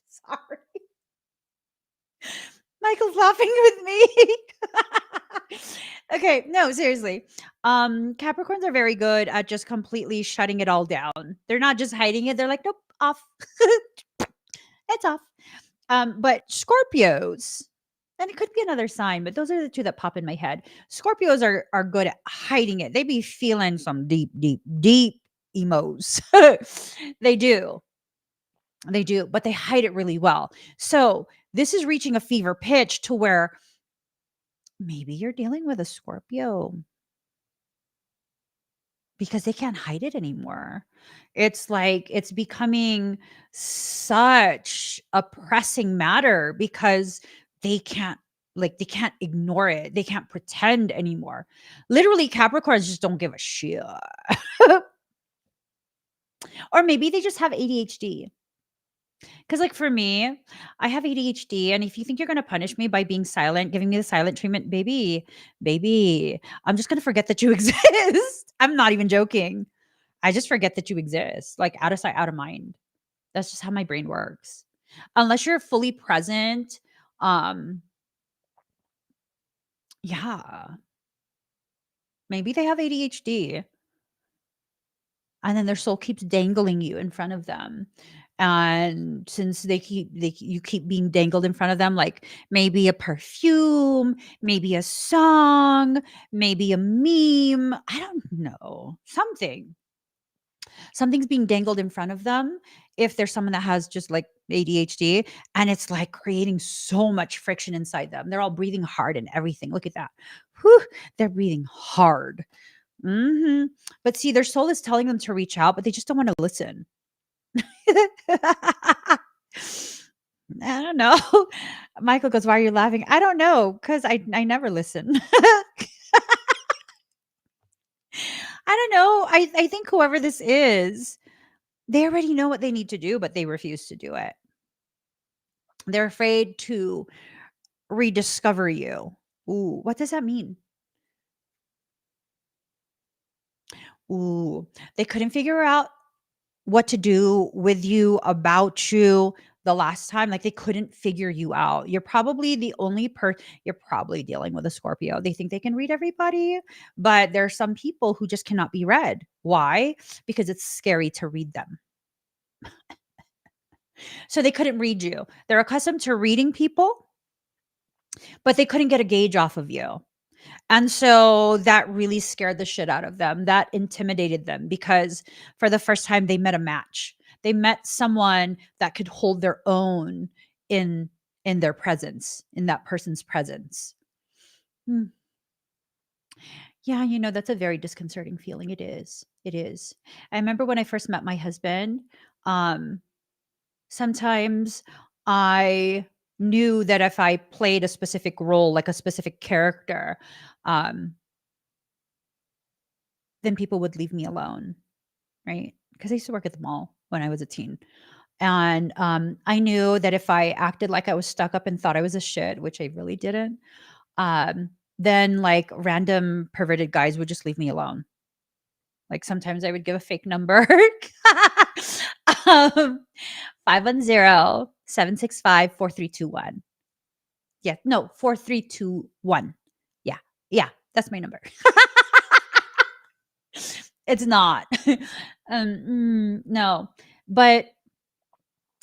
Sorry. Michael's laughing with me. Okay, no, seriously. Capricorns are very good at just completely shutting it all down. They're not just hiding it. They're like, nope, off. It's off. But Scorpios, and it could be another sign, but those are the two that pop in my head. Scorpios are good at hiding it. They be feeling some deep, deep, deep emos. They do. They do, but they hide it really well. So this is reaching a fever pitch to where maybe you're dealing with a Scorpio because they can't hide it anymore. It's like it's becoming such a pressing matter because they can't they can't ignore it. They can't pretend anymore. Literally Capricorns just don't give a shit. Or maybe they just have ADHD. Cuz like for me, I have ADHD and if you think you're going to punish me by being silent, giving me the silent treatment, baby, I'm just going to forget that you exist. I'm not even joking. I just forget that you exist, like out of sight, out of mind. That's just how my brain works. Unless you're fully present, um, yeah, maybe they have ADHD, and then their soul keeps dangling you in front of them. And since you keep being dangled in front of them, like maybe a perfume, maybe a song, maybe a meme, I don't know, something's being dangled in front of them if there's someone that has just like ADHD and it's like creating so much friction inside them. They're all breathing hard and everything. Look at that. Whew, they're breathing hard. But see, their soul is telling them to reach out, but they just don't want to listen. I don't know. Michael goes, "Why are you laughing?" I don't know because I never listen. I don't know. I think whoever this is, they already know what they need to do, but they refuse to do it. They're afraid to rediscover you. Ooh, what does that mean? Ooh, they couldn't figure out what to do with you, about you the last time. Like they couldn't figure you out. You're probably the only you're probably dealing with a Scorpio. They think they can read everybody, but there are some people who just cannot be read. Why? Because it's scary to read them. So they couldn't read you. They're accustomed to reading people, but they couldn't get a gauge off of you. And so that really scared the shit out of them. That intimidated them because for the first time they met a match. They met someone that could hold their own in their presence, in that person's presence. Hmm. Yeah, that's a very disconcerting feeling. It is. It is. I remember when I first met my husband, um sometimes I knew that if I played a specific role, like a specific character, um then people would leave me alone, right? Because I used to work at the mall when I was a teen. And I knew that if I acted like I was stuck up and thought I was a shit, which I really didn't, um, then like random perverted guys would just leave me alone. Like sometimes I would give a fake number. um, 510-765-4321. Yeah, no, 4321. Yeah, yeah, that's my number. It's not. No. But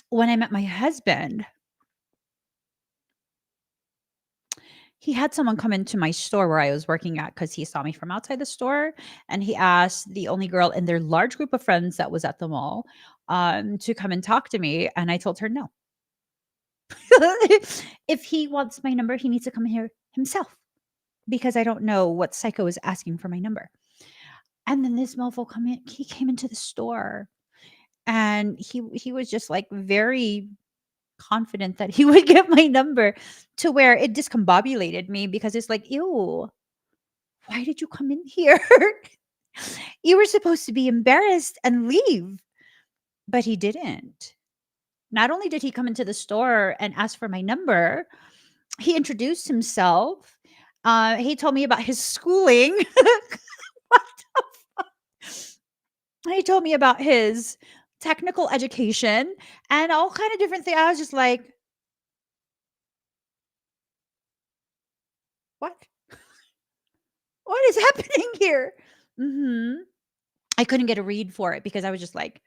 when I met my husband, he had someone come into my store where I was working at because he saw me from outside the store, and he asked the only girl in their large group of friends that was at the mall, to come and talk to me, and I told her no. If he wants my number, he needs to come here himself because I don't know what psycho is asking for my number. And then this mofo he came into the store and he was just like very confident that he would get my number to where it discombobulated me because it's like, ew, why did you come in here? You were supposed to be embarrassed and leave, but he didn't. Not only did he come into the store and ask for my number, he introduced himself. He told me about his schooling. What the fuck? He told me about his technical education and all kind of different things. I was just like, what? What is happening here? Hmm. I couldn't get a read for it because I was just like,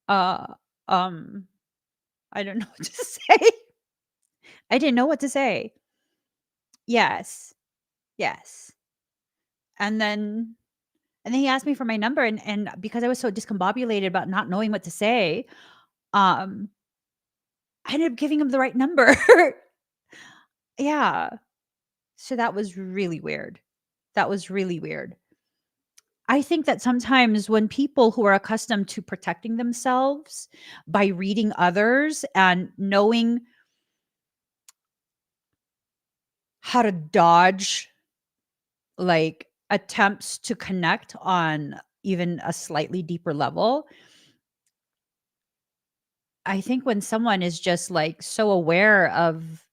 uh, um, I don't know what to say. I didn't know what to say. Yes. Yes. And then he asked me for my number and because I was so discombobulated about not knowing what to say, um, I ended up giving him the right number. Yeah. So that was really weird. That was really weird. I think that sometimes when people who are accustomed to protecting themselves by reading others and knowing how to dodge like attempts to connect on even a slightly deeper level, I think when someone is just like so aware of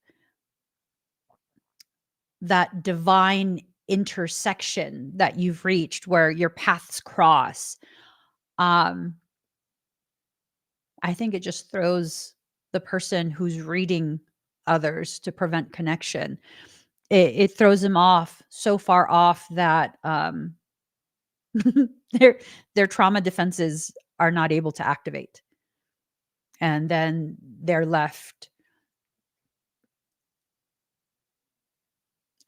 that divine intersection that you've reached where your paths cross, um, I think it just throws the person who's reading others to prevent connection. It throws them off so far off that their trauma defenses are not able to activate, and then they're left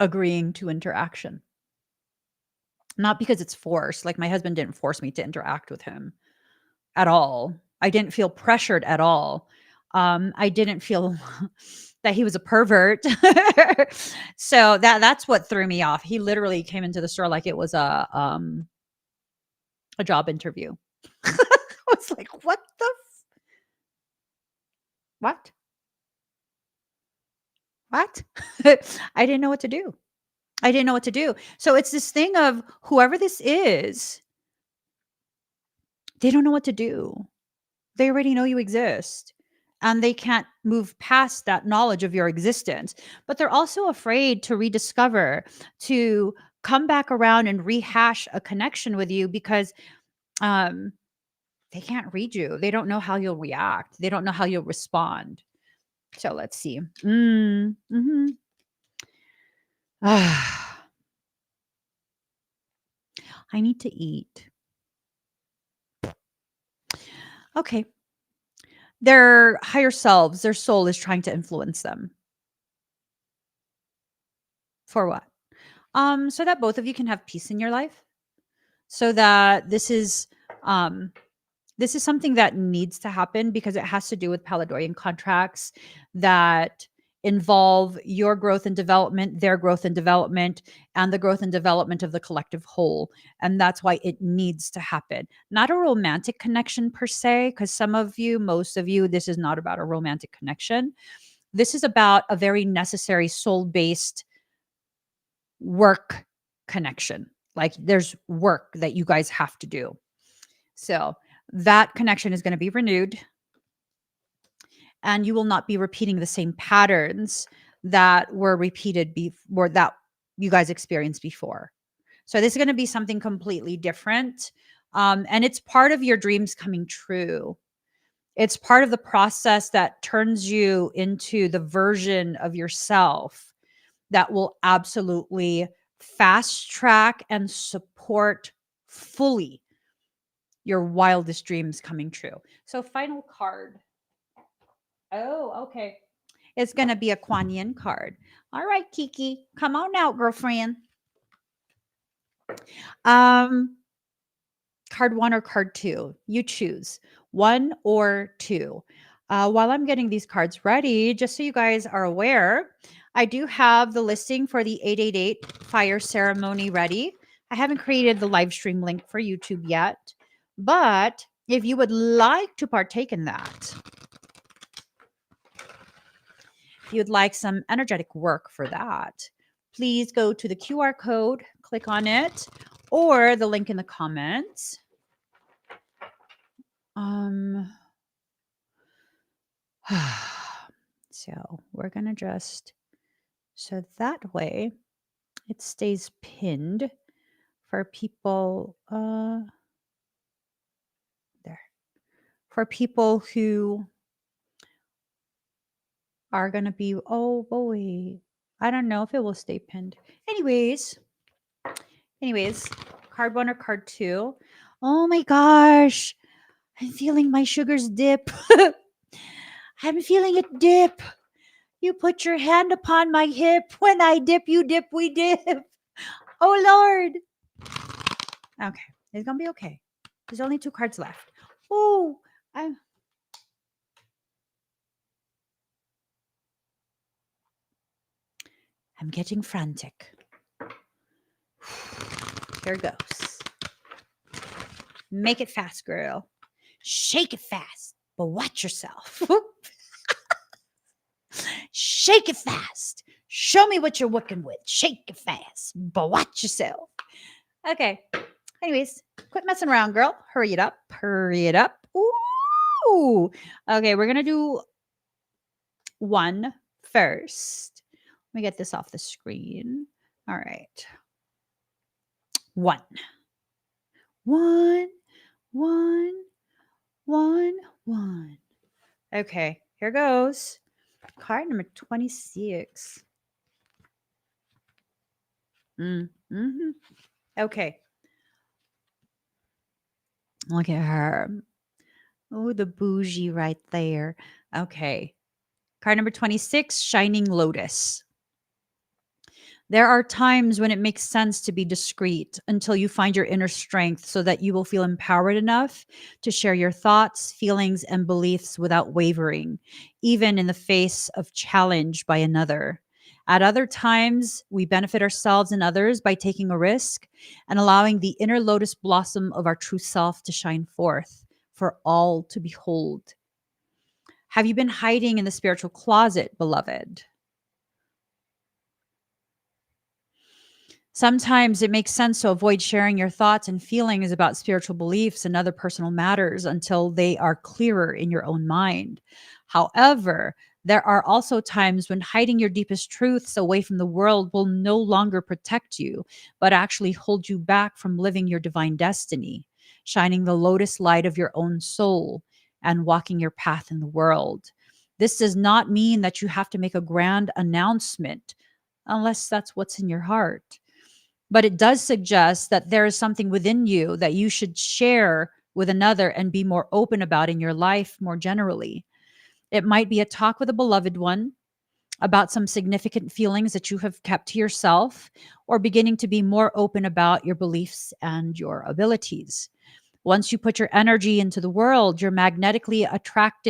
agreeing to interaction. Not because it's forced. Like my husband didn't force me to interact with him at all. I didn't feel pressured at all. I didn't feel that he was a pervert. So that's what threw me off. He literally came into the store like it was a job interview. I was like, what the what? What? I didn't know what to do. I didn't know what to do. So it's this thing of whoever this is, they don't know what to do. They already know you exist and they can't move past that knowledge of your existence. But they're also afraid to rediscover, to come back around and rehash a connection with you because um, they can't read you. They don't know how you'll react. They don't know how you'll respond. So let's see. I need to eat. Okay. Their higher selves, their soul is trying to influence them. For what? So that both of you can have peace in your life. So that um this is something that needs to happen because it has to do with Paladorian contracts that involve your growth and development, their growth and development, and the growth and development of the collective whole. And that's why it needs to happen. Not a romantic connection per se, because some of you, most of you, this is not about a romantic connection. This is about a very necessary soul based work connection. Like there's work that you guys have to do. So that connection is going to be renewed and you will not be repeating the same patterns that were repeated before that you guys experienced before. So this is going to be something completely different. And it's part of your dreams coming true. It's part of the process that turns you into the version of yourself that will absolutely fast track and support fully your wildest dreams coming true. So, final card. Oh, okay. It's going to be a Kuan Yin card. All right, Kiki, come on out, girlfriend. Um, card one or card two, you choose one or two. While I'm getting these cards ready, just so you guys are aware, I do have the listing for the 888 fire ceremony ready. I haven't created the live stream link for YouTube yet, but if you would like to partake in that, if you'd like some energetic work for that, please go to the QR code, click on it, or the link in the comments. So we're going to just, so that way it stays pinned for people, there, for people who are going to be, oh boy, I don't know if it will stay pinned. Anyways, card one or card two. Oh my gosh, I'm feeling my sugars dip. I'm feeling it dip. You put your hand upon my hip. When I dip, you dip, we dip. Oh Lord. Okay, it's gonna be okay. There's only 2 cards left. Oh, I'm getting frantic. Here goes. Make it fast, girl. Shake it fast, but watch yourself. Shake it fast. Show me what you're working with. Shake it fast, but watch yourself. Okay. Anyways, quit messing around, girl. Hurry it up. Hurry it up. Ooh. Okay, we're going to do one first. Let me get this off the screen. All right. One. Okay, here goes. Card number 26. Mm-hmm. Okay. Look at her. Oh, the bougie right there. Okay. Card number 26, Shining Lotus. There are times when it makes sense to be discreet until you find your inner strength so that you will feel empowered enough to share your thoughts, feelings, and beliefs without wavering, even in the face of challenge by another. At other times, we benefit ourselves and others by taking a risk and allowing the inner lotus blossom of our true self to shine forth for all to behold. Have you been hiding in the spiritual closet, beloved? Sometimes it makes sense to avoid sharing your thoughts and feelings about spiritual beliefs and other personal matters until they are clearer in your own mind. However, there are also times when hiding your deepest truths away from the world will no longer protect you, but actually hold you back from living your divine destiny, shining the lotus light of your own soul, and walking your path in the world. This does not mean that you have to make a grand announcement unless that's what's in your heart, but it does suggest that there is something within you that you should share with another and be more open about in your life more generally. It might be a talk with a beloved one about some significant feelings that you have kept to yourself, or beginning to be more open about your beliefs and your abilities. Once you put your energy into the world, you magnetically attract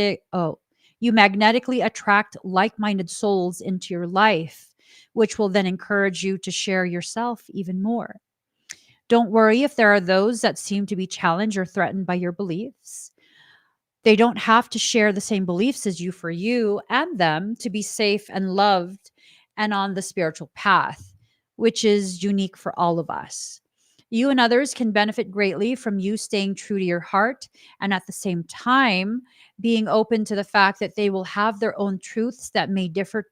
like-minded souls into your life, which will then encourage you to share yourself even more. Don't worry if there are those that seem to be challenged or threatened by your beliefs. They don't have to share the same beliefs as you for you and them to be safe and loved and on the spiritual path, which is unique for all of us. You and others can benefit greatly from you staying true to your heart and at the same time being open to the fact that they will have their own truths that may differ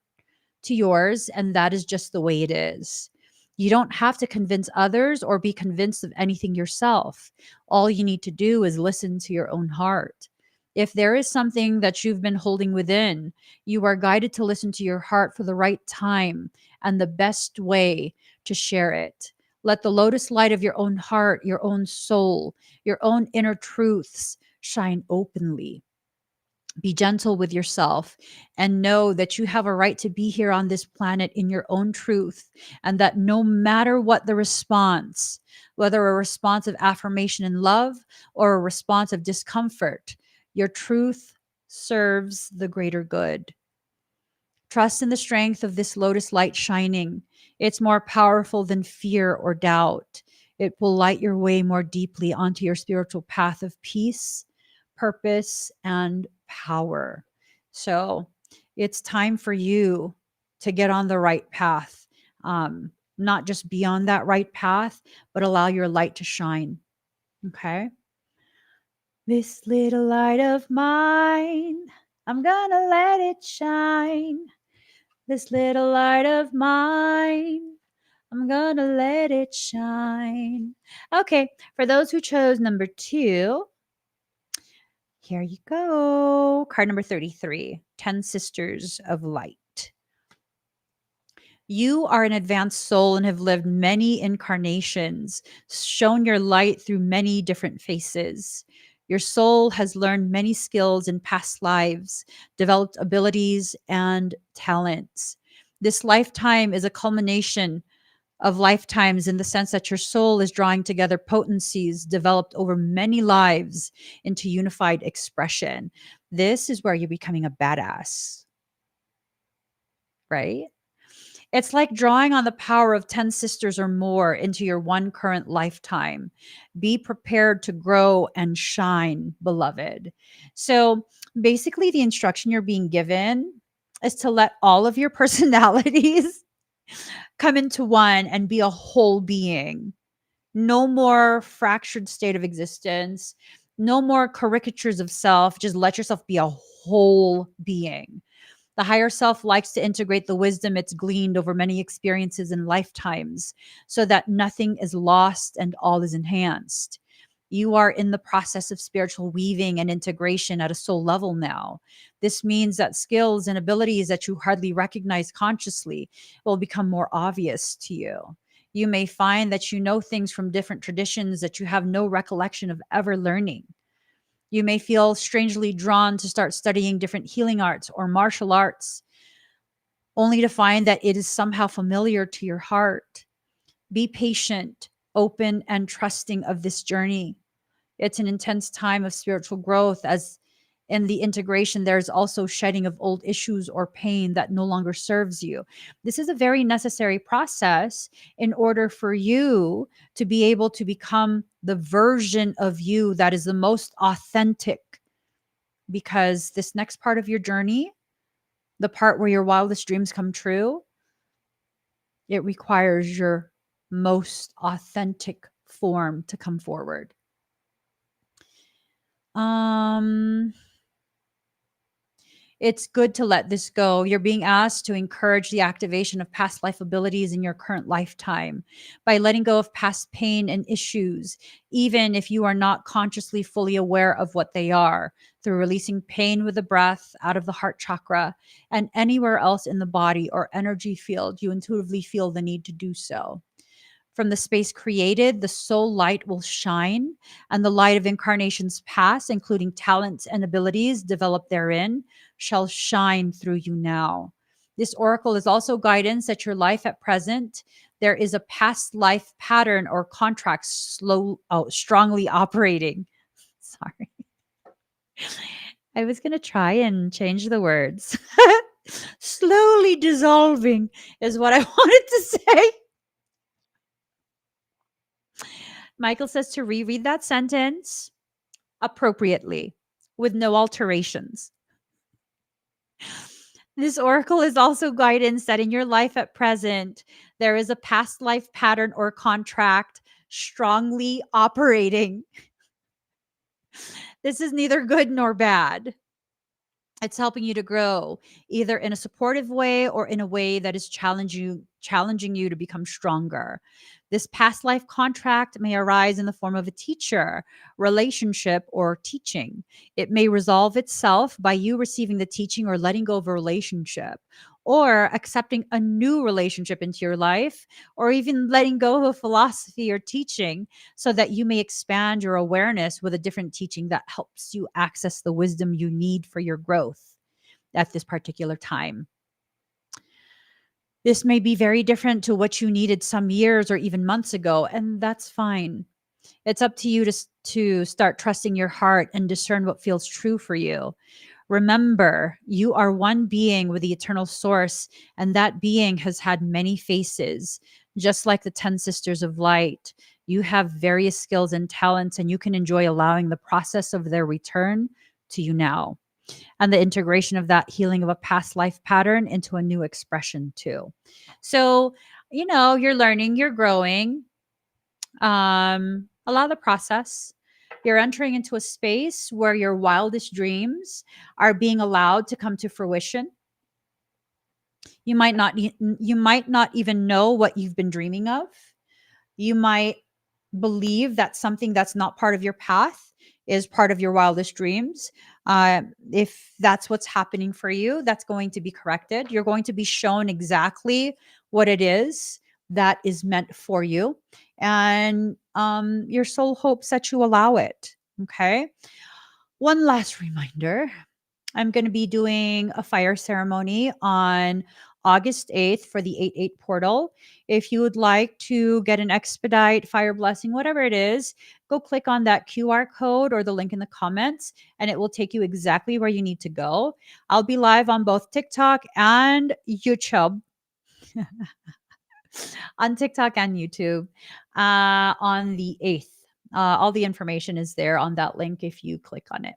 to yours, and that is just the way it is. You don't have to convince others or be convinced of anything yourself. All you need to do is listen to your own heart. If there is something that you've been holding within, you are guided to listen to your heart for the right time and the best way to share it. Let the lotus light of your own heart, your own soul, your own inner truths shine openly. Be gentle with yourself and know that you have a right to be here on this planet in your own truth, and that no matter what the response, whether a response of affirmation and love or a response of discomfort, your truth serves the greater good. Trust in the strength of this lotus light shining. It's more powerful than fear or doubt. It will light your way more deeply onto your spiritual path of peace, purpose, and power. So it's time for you to get on the right path. Not just be on that right path, but allow your light to shine. Okay. This little light of mine, I'm gonna let it shine. This little light of mine, I'm gonna let it shine. Okay, for those who chose number 2, here you go. Card number 33, 10 Sisters of Light. You are an advanced soul and have lived many incarnations, shown your light through many different faces. Your soul has learned many skills in past lives, developed abilities and talents. This lifetime is a culmination of lifetimes in the sense that your soul is drawing together potencies developed over many lives into unified expression. This is where you're becoming a badass, right? It's like drawing on the power of 10 sisters or more into your one current lifetime. Be prepared to grow and shine, beloved. So basically, the instruction you're being given is to let all of your personalities come into one and be a whole being. No more fractured state of existence. No more caricatures of self. Just let yourself be a whole being. The higher self likes to integrate the wisdom it's gleaned over many experiences and lifetimes so that nothing is lost and all is enhanced. You are in the process of spiritual weaving and integration at a soul level now. This means that skills and abilities that you hardly recognize consciously will become more obvious to you. You may find that you know things from different traditions that you have no recollection of ever learning. You may feel strangely drawn to start studying different healing arts or martial arts, only to find that it is somehow familiar to your heart. Be patient, open, and trusting of this journey. It's an intense time of spiritual growth, as in the integration, there's also shedding of old issues or pain that no longer serves you. This is a very necessary process in order for you to be able to become the version of you that is the most authentic. Because this next part of your journey, the part where your wildest dreams come true, it requires your most authentic form to come forward. It's good to let this go. You're being asked to encourage the activation of past life abilities in your current lifetime by letting go of past pain and issues, even if you are not consciously fully aware of what they are, through releasing pain with the breath out of the heart chakra and anywhere else in the body or energy field you intuitively feel the need to do so. From the space created, the soul light will shine, and the light of incarnations past, including talents and abilities developed therein, shall shine through you now. This oracle is also guidance that your life at present, there is a past life pattern or contract strongly operating. Sorry. I was going to try and change the words. Slowly dissolving is what I wanted to say. Michael says to reread that sentence appropriately with no alterations. This oracle is also guidance that in your life at present, there is a past life pattern or contract strongly operating. This is neither good nor bad. It's helping you to grow either in a supportive way or in a way that is challenging you to become stronger. This past life contract may arise in the form of a teacher, relationship, or teaching. It may resolve itself by you receiving the teaching or letting go of a relationship, or accepting a new relationship into your life, or even letting go of a philosophy or teaching so that you may expand your awareness with a different teaching that helps you access the wisdom you need for your growth at this particular time. This may be very different to what you needed some years or even months ago, and that's fine. It's up to you to start trusting your heart and discern what feels true for you. Remember, you are one being with the eternal source, and that being has had many faces, just like the 10 sisters of light. You have various skills and talents, and you can enjoy allowing the process of their return to you now and the integration of that healing of a past life pattern into a new expression, too. So, you're learning, you're growing. Allow the process. You're entering into a space where your wildest dreams are being allowed to come to fruition. You might not even know what you've been dreaming of. You might believe that something that's not part of your path is part of your wildest dreams. If that's what's happening for you, that's going to be corrected. You're going to be shown exactly what it is that is meant for you. And your soul hopes that you allow it. Okay. One last reminder, I'm going to be doing a fire ceremony on August 8th for the 8/8 portal. If you would like to get an expedite, fire blessing, whatever it is, go click on that QR code or the link in the comments, and it will take you exactly where you need to go. I'll be live on both TikTok and YouTube. On TikTok and YouTube on the 8th. All the information is there on that link if you click on it.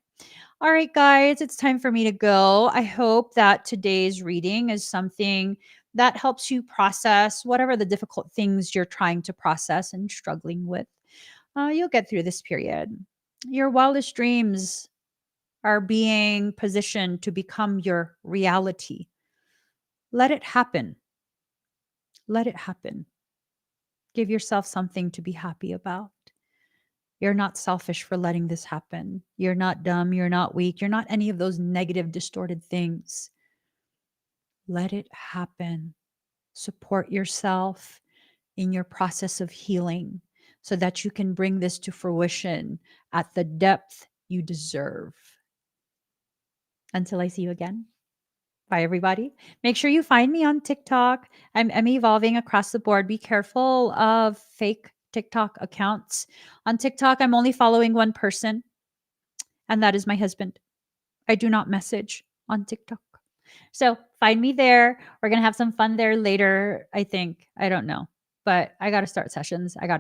All right, guys, it's time for me to go. I hope that today's reading is something that helps you process whatever the difficult things you're trying to process and struggling with. You'll get through this period. Your wildest dreams are being positioned to become your reality. Let it happen. Let it happen. Give yourself something to be happy about. You're not selfish for letting this happen. You're not dumb. You're not weak. You're not any of those negative, distorted things. Let it happen. Support yourself in your process of healing so that you can bring this to fruition at the depth you deserve. Until I see you again. Bye, everybody. Make sure you find me on TikTok. I'm evolving across the board. Be careful of fake TikTok accounts. On TikTok, I'm only following one person, and that is my husband. I do not message on TikTok. So find me there. We're going to have some fun there later, I think. I don't know. But I got to start sessions. I got to